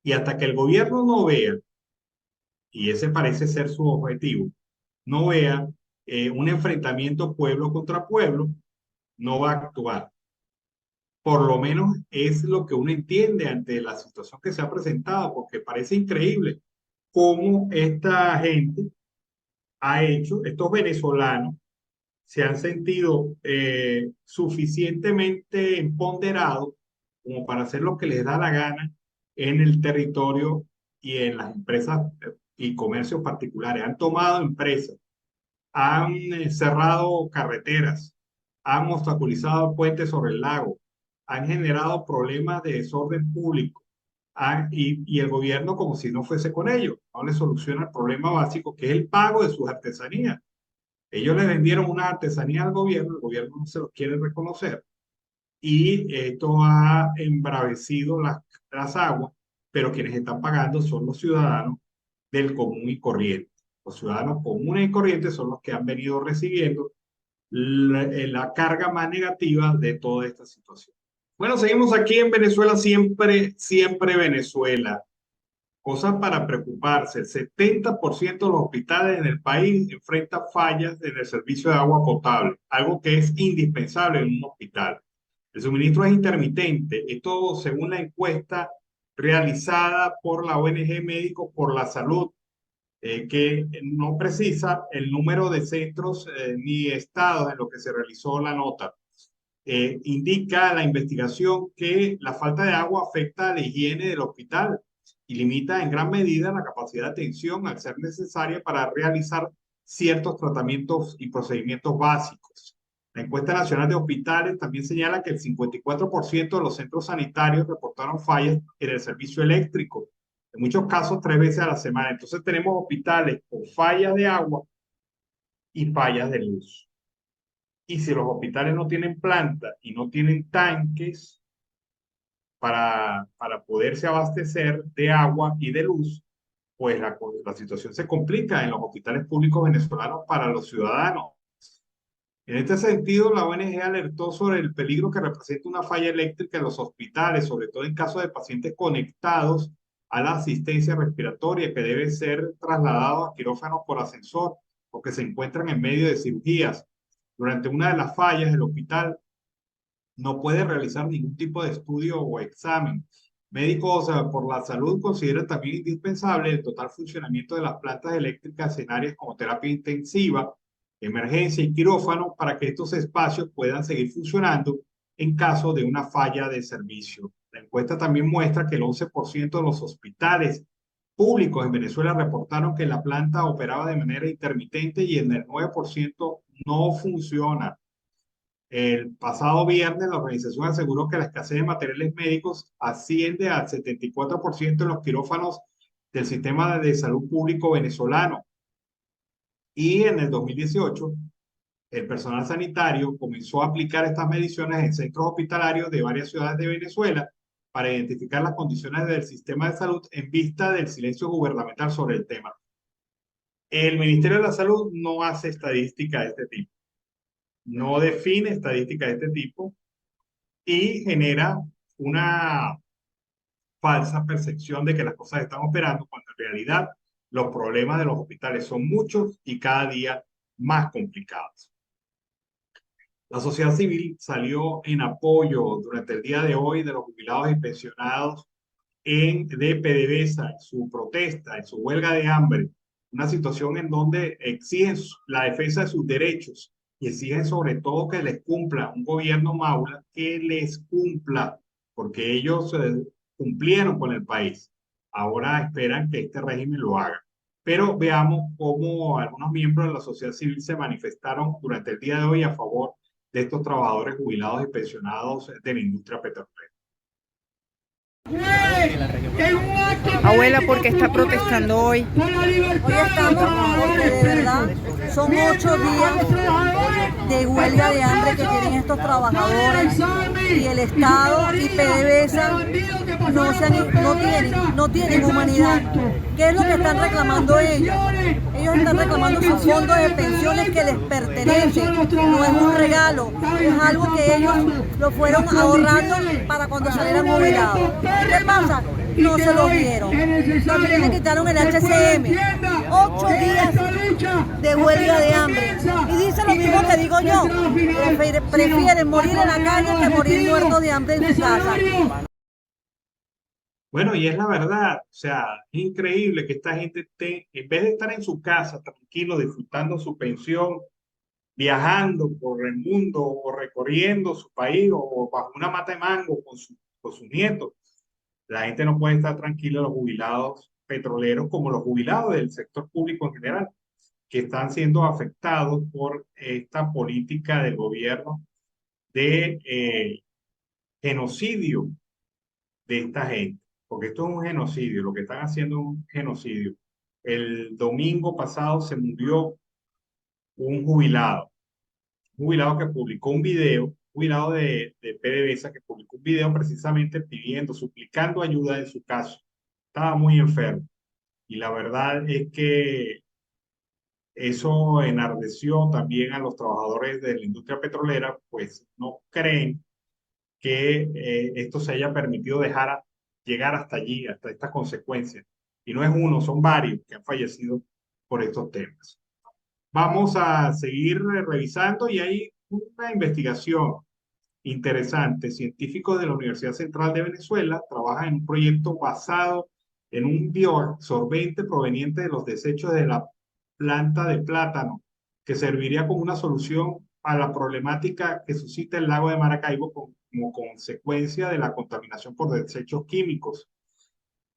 Y hasta que el gobierno no vea, y ese parece ser su objetivo, no vea un enfrentamiento pueblo contra pueblo, no va a actuar. Por lo menos es lo que uno entiende ante la situación que se ha presentado, porque parece increíble cómo esta gente ha hecho, estos venezolanos se han sentido suficientemente empoderados como para hacer lo que les da la gana en el territorio y en las empresas y comercios particulares. Han tomado empresas, han cerrado carreteras, han obstaculizado puentes sobre el lago, han generado problemas de desorden público. Y el gobierno, como si no fuese con ellos, no le soluciona el problema básico, que es el pago de sus artesanías. Ellos le vendieron una artesanía al gobierno, el gobierno no se los quiere reconocer, y esto ha embravecido las aguas, pero quienes están pagando son los ciudadanos del común y corriente. Los ciudadanos comunes y corrientes son los que han venido recibiendo la carga más negativa de toda esta situación. Bueno, seguimos aquí en Venezuela, siempre, siempre Venezuela. Cosas para preocuparse. El 70% de los hospitales en el país enfrentan fallas en el servicio de agua potable, algo que es indispensable en un hospital. El suministro es intermitente. Esto según la encuesta realizada por la ONG Médicos por la Salud, que no precisa el número de centros ni estados en los que se realizó la nota. Indica la investigación que la falta de agua afecta a la higiene del hospital y limita en gran medida la capacidad de atención al ser necesaria para realizar ciertos tratamientos y procedimientos básicos. La encuesta nacional de hospitales también señala que el 54% de los centros sanitarios reportaron fallas en el servicio eléctrico, en muchos casos 3 veces a la semana. Entonces tenemos hospitales con fallas de agua y fallas de luz. Y si los hospitales no tienen planta y no tienen tanques para poderse abastecer de agua y de luz, pues la situación se complica en los hospitales públicos venezolanos para los ciudadanos. En este sentido, la ONG alertó sobre el peligro que representa una falla eléctrica en los hospitales, sobre todo en caso de pacientes conectados a la asistencia respiratoria que debe ser trasladados a quirófanos por ascensor o que se encuentran en medio de cirugías. Durante una de las fallas, el hospital no puede realizar ningún tipo de estudio o examen. Médicos por la Salud consideran también indispensable el total funcionamiento de las plantas eléctricas en áreas como terapia intensiva, emergencia y quirófano para que estos espacios puedan seguir funcionando en caso de una falla de servicio. La encuesta también muestra que el 11% de los hospitales públicos en Venezuela reportaron que la planta operaba de manera intermitente y en el 9% no funciona. El pasado viernes, la organización aseguró que la escasez de materiales médicos asciende al 74% en los quirófanos del sistema de salud público venezolano. Y en el 2018, el personal sanitario comenzó a aplicar estas mediciones en centros hospitalarios de varias ciudades de Venezuela para identificar las condiciones del sistema de salud en vista del silencio gubernamental sobre el tema. El Ministerio de la Salud no hace estadística de este tipo, no define estadística de este tipo y genera una falsa percepción de que las cosas están operando cuando en realidad los problemas de los hospitales son muchos y cada día más complicados. La sociedad civil salió en apoyo durante el día de hoy de los jubilados y pensionados de PDVSA, en su protesta, en su huelga de hambre, una situación en donde exigen la defensa de sus derechos y exigen sobre todo que les cumpla un gobierno Maula, que les cumpla, porque ellos cumplieron con el país. Ahora esperan que este régimen lo haga. Pero veamos cómo algunos miembros de la sociedad civil se manifestaron durante el día de hoy a favor de estos trabajadores jubilados y pensionados de la industria petrolera. Abuela, ¿por qué está protestando hoy? Hoy estamos porque de verdad son 8 días de huelga de hambre que tienen estos trabajadores y el Estado y PDVSA no tienen humanidad. ¿Qué es lo que están reclamando ellos? Ellos están reclamando sus fondos de pensiones que les pertenecen. No es un regalo, es algo que ellos lo fueron ahorrando para cuando salieran jubilados. ¿Qué pasa? No se lo dieron. También le quitaron el HCM. 8 días de huelga de hambre. Y dice lo mismo que digo yo. Prefieren morir en la calle que morir muertos de hambre en su casa. Bueno, y es la verdad, o sea, es increíble que esta gente esté, en vez de estar en su casa tranquilo, disfrutando su pensión, viajando por el mundo o recorriendo su país o bajo una mata de mango con sus nietos, la gente no puede estar tranquila, los jubilados petroleros como los jubilados del sector público en general, que están siendo afectados por esta política del gobierno de genocidio de esta gente. Porque esto es un genocidio, lo que están haciendo es un genocidio. El domingo pasado se murió un jubilado que publicó un video, jubilado de PDVSA que publicó un video precisamente pidiendo, suplicando ayuda en su caso. Estaba muy enfermo y la verdad es que eso enardeció también a los trabajadores de la industria petrolera, pues no creen que esto se haya permitido llegar hasta allí, hasta estas consecuencias. Y no es uno, son varios que han fallecido por estos temas. Vamos a seguir revisando y hay una investigación interesante. Científicos de la Universidad Central de Venezuela trabajan en un proyecto basado en un bioabsorbente proveniente de los desechos de la planta de plátano, que serviría como una solución a la problemática que suscita el lago de Maracaibo como consecuencia de la contaminación por desechos químicos.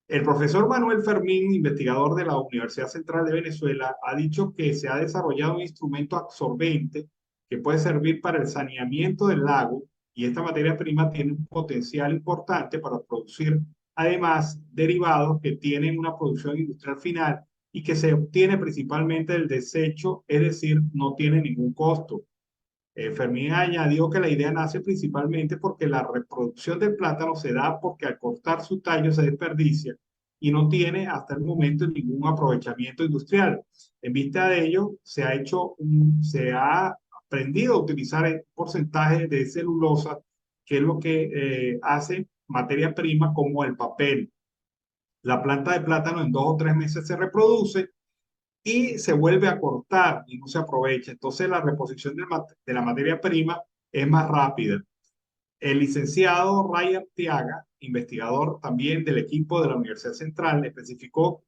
El profesor Manuel Fermín, investigador de la Universidad Central de Venezuela, ha dicho que se ha desarrollado un instrumento absorbente que puede servir para el saneamiento del lago, y esta materia prima tiene un potencial importante para producir además derivados que tienen una producción industrial final y que se obtiene principalmente del desecho, es decir, no tiene ningún costo. Fermín añadió que la idea nace principalmente porque la reproducción del plátano se da porque al cortar su tallo se desperdicia y no tiene hasta el momento ningún aprovechamiento industrial. En vista de ello, se ha aprendido a utilizar porcentajes de celulosa, que es lo que hace materia prima como el papel. La planta de plátano en 2 o 3 meses se reproduce y se vuelve a cortar y no se aprovecha. Entonces la reposición de la materia prima es más rápida. El licenciado Ray Arteaga, investigador también del equipo de la Universidad Central, especificó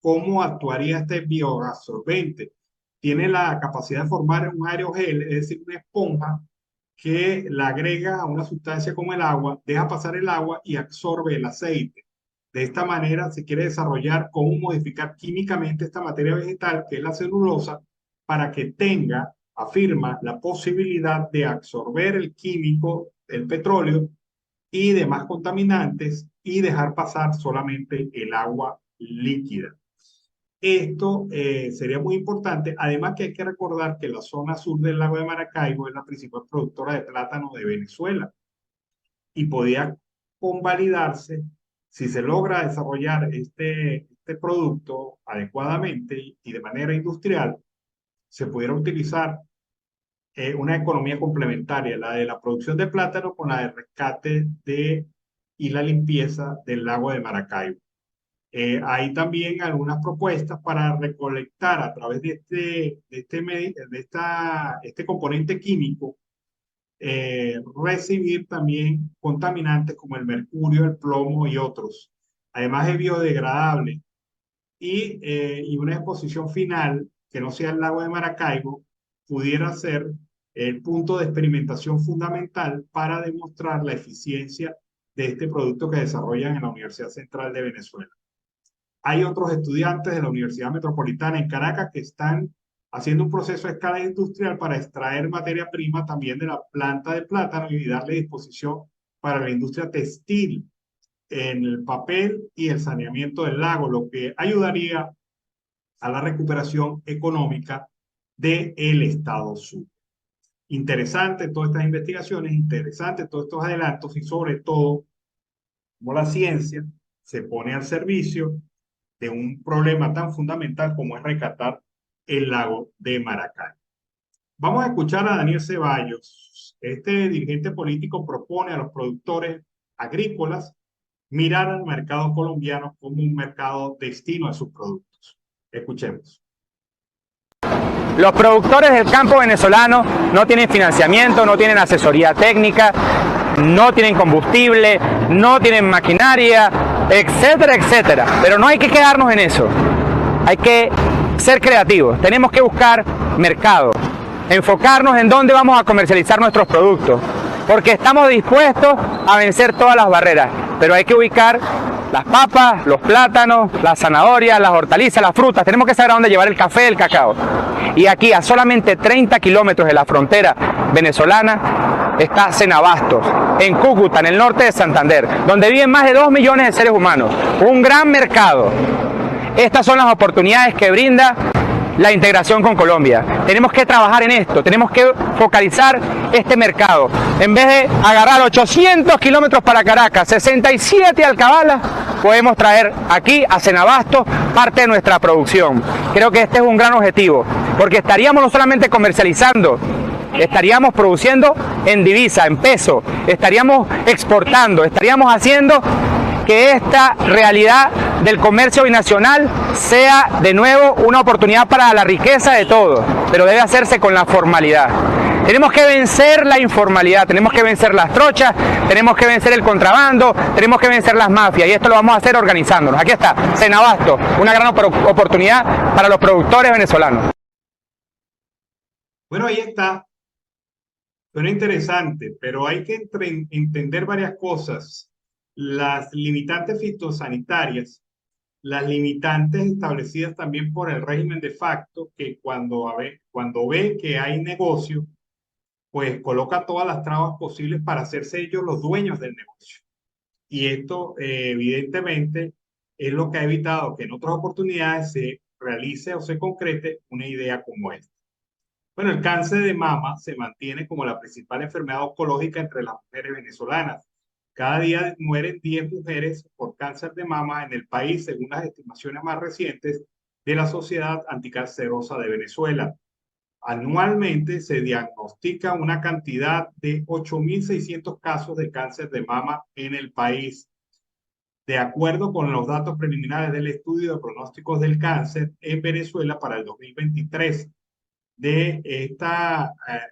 cómo actuaría este bioabsorbente. Tiene la capacidad de formar un aerogel, es decir, una esponja que la agrega a una sustancia como el agua, deja pasar el agua y absorbe el aceite. De esta manera se quiere desarrollar cómo modificar químicamente esta materia vegetal, que es la celulosa, para que tenga, afirma, la posibilidad de absorber el químico, el petróleo y demás contaminantes y dejar pasar solamente el agua líquida. Esto sería muy importante, además que hay que recordar que la zona sur del lago de Maracaibo es la principal productora de plátano de Venezuela y podía convalidarse si se logra desarrollar este producto adecuadamente y de manera industrial. Se pudiera utilizar una economía complementaria, la de la producción de plátano con la de rescate y la limpieza del lago de Maracaibo. Hay también algunas propuestas para recolectar a través de este componente químico, recibir también contaminantes como el mercurio, el plomo y otros. Además es biodegradable y una exposición final que no sea el lago de Maracaibo pudiera ser el punto de experimentación fundamental para demostrar la eficiencia de este producto que desarrollan en la Universidad Central de Venezuela. Hay otros estudiantes de la Universidad Metropolitana en Caracas que están haciendo un proceso a escala industrial para extraer materia prima también de la planta de plátano y darle disposición para la industria textil en el papel y el saneamiento del lago, lo que ayudaría a la recuperación económica del Estado Sur. Interesante todas estas investigaciones, interesante todos estos adelantos y sobre todo cómo la ciencia se pone al servicio de un problema tan fundamental como es rescatar el lago de Maracaibo. Vamos a escuchar a Daniel Ceballos. Este dirigente político propone a los productores agrícolas mirar al mercado colombiano como un mercado destino de sus productos. Escuchemos. Los productores del campo venezolano no tienen financiamiento, no tienen asesoría técnica, no tienen combustible, no tienen maquinaria, etcétera, etcétera. Pero no hay que quedarnos en eso. Hay que ser creativos. Tenemos que buscar mercado, enfocarnos en dónde vamos a comercializar nuestros productos, porque estamos dispuestos a vencer todas las barreras, pero hay que ubicar las papas, los plátanos, las zanahorias, las hortalizas, las frutas. Tenemos que saber a dónde llevar el café, el cacao. Y aquí, a solamente 30 kilómetros de la frontera venezolana, está Cenabastos, en Cúcuta, en el norte de Santander, donde viven más de 2 millones de seres humanos. Un gran mercado. Estas son las oportunidades que brinda la integración con Colombia. Tenemos que trabajar en esto, tenemos que focalizar este mercado. En vez de agarrar 800 kilómetros para Caracas, 67 alcabalas, podemos traer aquí a Cenabastos parte de nuestra producción. Creo que este es un gran objetivo, porque estaríamos no solamente comercializando estaríamos produciendo en divisa, en peso, estaríamos exportando, estaríamos haciendo que esta realidad del comercio binacional sea de nuevo una oportunidad para la riqueza de todos, pero debe hacerse con la formalidad. Tenemos que vencer la informalidad, tenemos que vencer las trochas, tenemos que vencer el contrabando, tenemos que vencer las mafias, y esto lo vamos a hacer organizándonos. Aquí está, Senabasto, una gran oportunidad para los productores venezolanos. Bueno, ahí está. Suena interesante, pero hay que entender varias cosas. Las limitantes fitosanitarias, las limitantes establecidas también por el régimen de facto, que cuando ve que hay negocio, pues coloca todas las trabas posibles para hacerse ellos los dueños del negocio. Y esto, evidentemente, es lo que ha evitado que en otras oportunidades se realice o se concrete una idea como esta. Bueno, el cáncer de mama se mantiene como la principal enfermedad oncológica entre las mujeres venezolanas. Cada día mueren 10 mujeres por cáncer de mama en el país, según las estimaciones más recientes de la Sociedad Anticancerosa de Venezuela. Anualmente se diagnostica una cantidad de 8.600 casos de cáncer de mama en el país. De acuerdo con los datos preliminares del estudio de pronósticos del cáncer en Venezuela para el 2023, de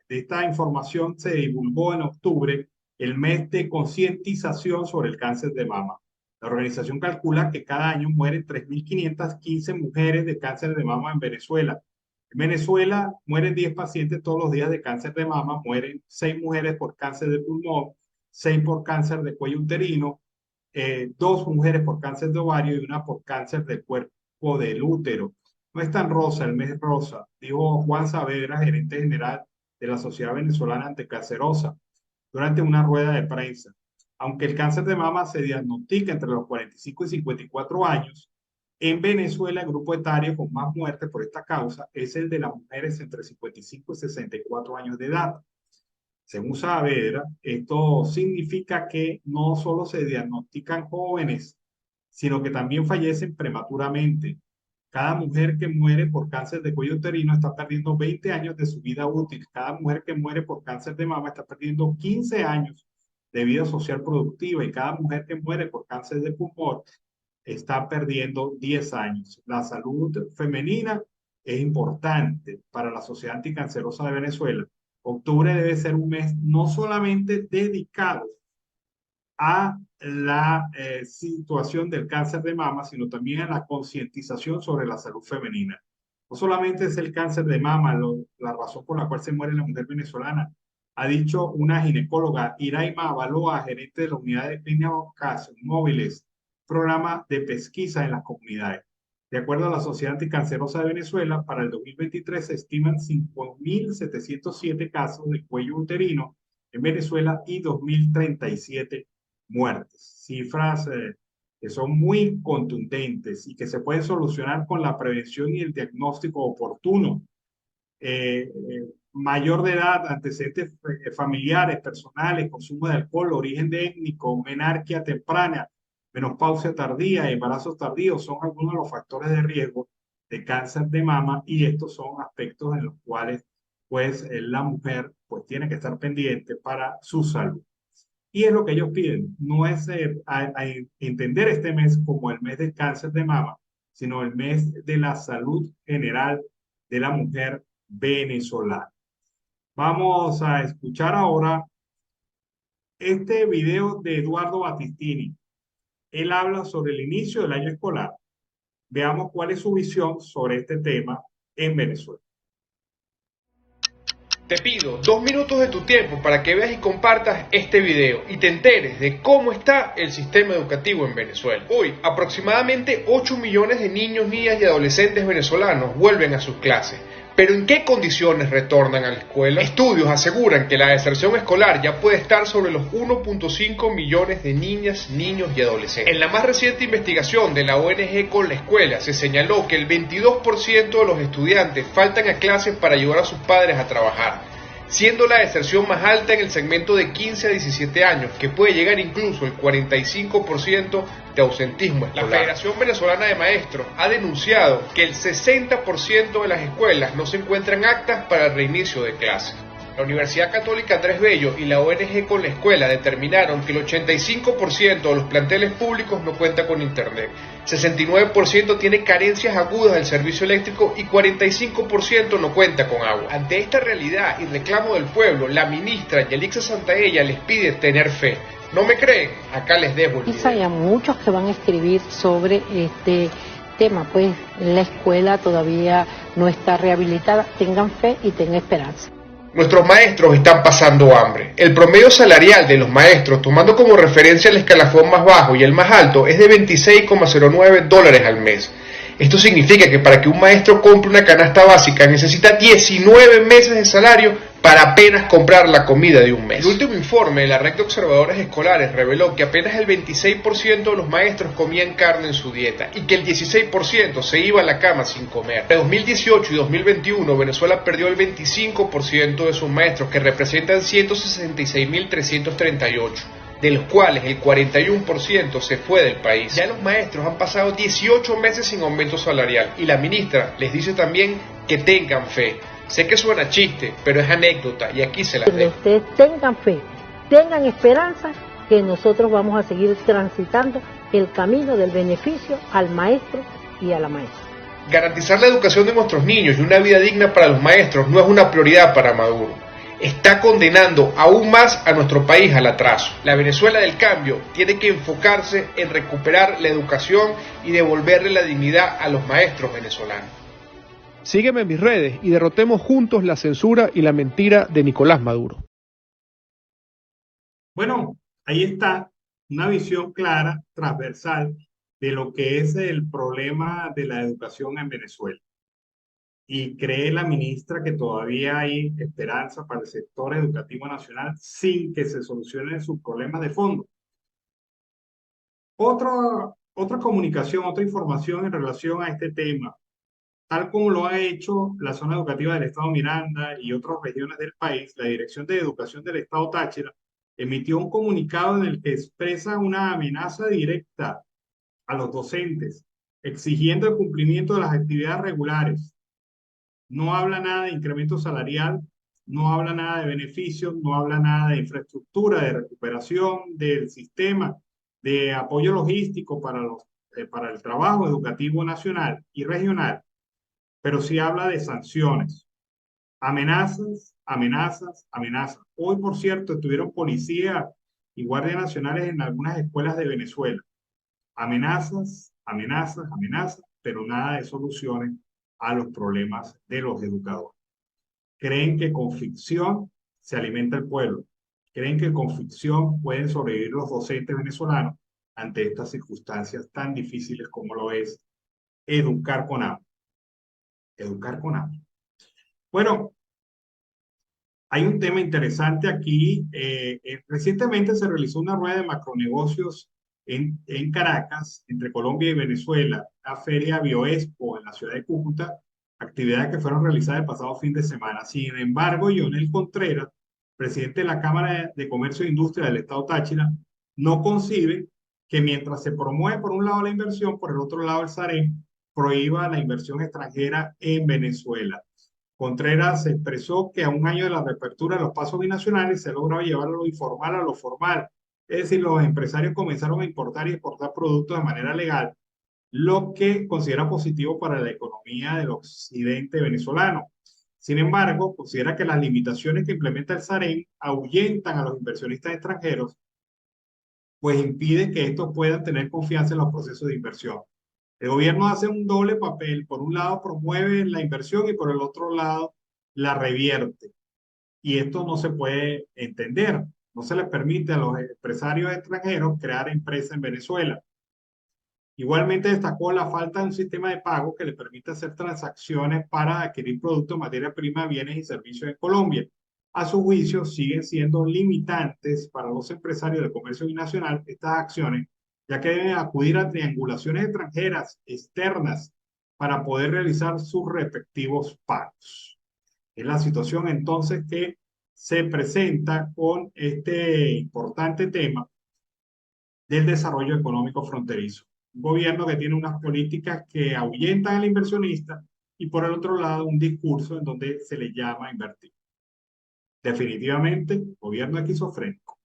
esta información se divulgó en octubre el mes de concientización sobre el cáncer de mama. La organización calcula que cada año mueren 3.515 mujeres de cáncer de mama en Venezuela. En Venezuela mueren 10 pacientes todos los días de cáncer de mama, mueren 6 mujeres por cáncer de pulmón, 6 por cáncer de cuello uterino, 2 mujeres por cáncer de ovario y 1 por cáncer del cuerpo del útero. No es tan rosa el mes rosa, dijo Juan Saavedra, gerente general de la Sociedad Venezolana Anticancerosa, durante una rueda de prensa. Aunque el cáncer de mama se diagnostica entre los 45 y 54 años, en Venezuela el grupo etario con más muertes por esta causa es el de las mujeres entre 55 y 64 años de edad. Según Saavedra, esto significa que no solo se diagnostican jóvenes, sino que también fallecen prematuramente. Cada mujer que muere por cáncer de cuello uterino está perdiendo 20 años de su vida útil. Cada mujer que muere por cáncer de mama está perdiendo 15 años de vida social productiva. Y cada mujer que muere por cáncer de pulmón está perdiendo 10 años. La salud femenina es importante para la Sociedad Anticancerosa de Venezuela. Octubre debe ser un mes no solamente dedicado a la situación del cáncer de mama, sino también a la concientización sobre la salud femenina. No solamente es el cáncer de mama la razón por la cual se muere la mujer venezolana. Ha dicho una ginecóloga, Iraima Avaloa, gerente de la unidad de clínicas móviles, programa de pesquisa en las comunidades. De acuerdo a la Sociedad Anticancerosa de Venezuela, para el 2023 se estiman 5.707 casos de cuello uterino en Venezuela y 2.037 muertes. Cifras que son muy contundentes y que se pueden solucionar con la prevención y el diagnóstico oportuno. Mayor de edad, antecedentes familiares, personales, consumo de alcohol, origen étnico, menarquia temprana, menopausia tardía, embarazos tardíos son algunos de los factores de riesgo de cáncer de mama, y estos son aspectos en los cuales pues la mujer pues tiene que estar pendiente para su salud. Y es lo que ellos piden, no es entender este mes como el mes del cáncer de mama, sino el mes de la salud general de la mujer venezolana. Vamos a escuchar ahora este video de Eduardo Battistini. Él habla sobre el inicio del año escolar. Veamos cuál es su visión sobre este tema en Venezuela. Te pido 2 minutos de tu tiempo para que veas y compartas este video y te enteres de cómo está el sistema educativo en Venezuela. Hoy, aproximadamente 8 millones de niños, niñas y adolescentes venezolanos vuelven a sus clases. ¿Pero en qué condiciones retornan a la escuela? Estudios aseguran que la deserción escolar ya puede estar sobre los 1.5 millones de niñas, niños y adolescentes. En la más reciente investigación de la ONG Con la Escuela se señaló que el 22% de los estudiantes faltan a clases para ayudar a sus padres a trabajar, siendo la deserción más alta en el segmento de 15 a 17 años, que puede llegar incluso al 45% de ausentismo escolar. La Federación Venezolana de Maestros ha denunciado que el 60% de las escuelas no se encuentran aptas para el reinicio de clases. La Universidad Católica Andrés Bello y la ONG Con la Escuela determinaron que el 85% de los planteles públicos no cuenta con internet, 69% tiene carencias agudas del servicio eléctrico y 45% no cuenta con agua. Ante esta realidad y reclamo del pueblo, la ministra Yelixa Santaella les pide tener fe. ¿No me creen? Acá les dejo el video. Hay muchos que van a escribir sobre este tema, pues la escuela todavía no está rehabilitada. Tengan fe y tengan esperanza. Nuestros maestros están pasando hambre. El promedio salarial de los maestros, tomando como referencia el escalafón más bajo y el más alto, es de $26,09 al mes. Esto significa que para que un maestro compre una canasta básica necesita 19 meses de salario para apenas comprar la comida de un mes. El último informe de la Red de Observadores Escolares reveló que apenas el 26% de los maestros comían carne en su dieta y que el 16% se iba a la cama sin comer. En 2018 y 2021 Venezuela perdió el 25% de sus maestros, que representan 166.338. de los cuales el 41% se fue del país. Ya los maestros han pasado 18 meses sin aumento salarial y la ministra les dice también que tengan fe. Sé que suena chiste, pero es anécdota y aquí se las dejo. Ustedes tengan fe, tengan esperanza que nosotros vamos a seguir transitando el camino del beneficio al maestro y a la maestra. Garantizar la educación de nuestros niños y una vida digna para los maestros no es una prioridad para Maduro. Está condenando aún más a nuestro país al atraso. La Venezuela del cambio tiene que enfocarse en recuperar la educación y devolverle la dignidad a los maestros venezolanos. Sígueme en mis redes y derrotemos juntos la censura y la mentira de Nicolás Maduro. Bueno, ahí está una visión clara, transversal, de lo que es el problema de la educación en Venezuela. Y cree la ministra que todavía hay esperanza para el sector educativo nacional sin que se solucionen sus problemas de fondo. Otra comunicación, otra información en relación a este tema, tal como lo ha hecho la zona educativa del Estado Miranda y otras regiones del país, la Dirección de Educación del Estado Táchira emitió un comunicado en el que expresa una amenaza directa a los docentes, exigiendo el cumplimiento de las actividades regulares. No habla nada de incremento salarial, no habla nada de beneficios, no habla nada de infraestructura, de recuperación del sistema, de apoyo logístico para el trabajo educativo nacional y regional, pero sí habla de sanciones, amenazas, amenazas, amenazas. Hoy, por cierto, estuvieron policías y guardias nacionales en algunas escuelas de Venezuela. Amenazas, amenazas, amenazas, pero nada de soluciones a los problemas de los educadores. Creen que con ficción se alimenta el pueblo. Creen que con ficción pueden sobrevivir los docentes venezolanos ante estas circunstancias tan difíciles como lo es educar con hambre. Educar con hambre. Bueno, hay un tema interesante aquí. Recientemente se realizó una rueda de macronegocios en Caracas, entre Colombia y Venezuela, la Feria Bioexpo en la ciudad de Cúcuta, actividades que fueron realizadas el pasado fin de semana. Sin embargo, Yonel Contreras, presidente de la Cámara de Comercio e Industria del Estado Táchira, no concibe que mientras se promueve por un lado la inversión, por el otro lado el SAREN prohíba la inversión extranjera en Venezuela. Contreras expresó que a un año de la reapertura de los pasos binacionales se ha logrado llevar lo informal a lo formal. Es decir, los empresarios comenzaron a importar y exportar productos de manera legal, lo que considera positivo para la economía del occidente venezolano. Sin embargo, considera que las limitaciones que implementa el SAREN ahuyentan a los inversionistas extranjeros, pues impide que estos puedan tener confianza en los procesos de inversión. El gobierno hace un doble papel. Por un lado promueve la inversión y por el otro lado la revierte. Y esto no se puede entender. No se les permite a los empresarios extranjeros crear empresas en Venezuela. Igualmente destacó la falta de un sistema de pago que le permita hacer transacciones para adquirir productos, materia prima, bienes y servicios en Colombia. A su juicio, siguen siendo limitantes para los empresarios de comercio binacional estas acciones, ya que deben acudir a triangulaciones extranjeras externas para poder realizar sus respectivos pagos. Es la situación entonces que se presenta con este importante tema del desarrollo económico fronterizo. Un gobierno que tiene unas políticas que ahuyentan al inversionista y por el otro lado un discurso en donde se le llama a invertir. Definitivamente, gobierno esquizofrénico.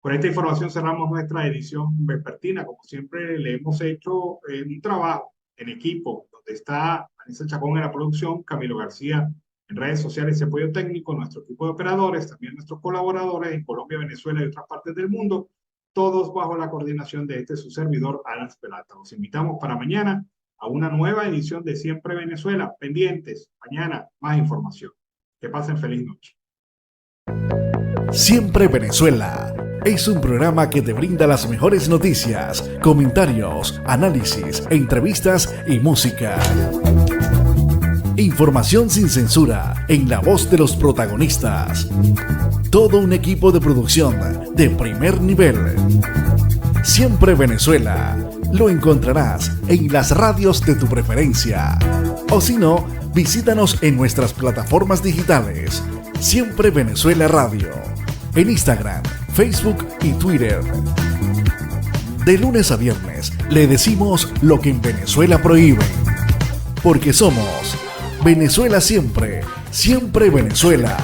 Por esta información cerramos nuestra edición vespertina. Como siempre, le hemos hecho un trabajo en equipo, donde está Vanessa Chacón en la producción, Camilo García en redes sociales y apoyo técnico, nuestro equipo de operadores, también nuestros colaboradores en Colombia, Venezuela y otras partes del mundo, todos bajo la coordinación de su servidor, Alan Peralta. Los invitamos para mañana a una nueva edición de Siempre Venezuela. Pendientes, mañana más información. Que pasen feliz noche. Siempre Venezuela es un programa que te brinda las mejores noticias, comentarios, análisis, entrevistas y música. Información sin censura en la voz de los protagonistas. Todo un equipo de producción de primer nivel. Siempre Venezuela lo encontrarás en las radios de tu preferencia. O si no, visítanos en nuestras plataformas digitales. Siempre Venezuela Radio. En Instagram, Facebook y Twitter. De lunes a viernes le decimos lo que en Venezuela prohíben. Porque somos Venezuela siempre, siempre Venezuela.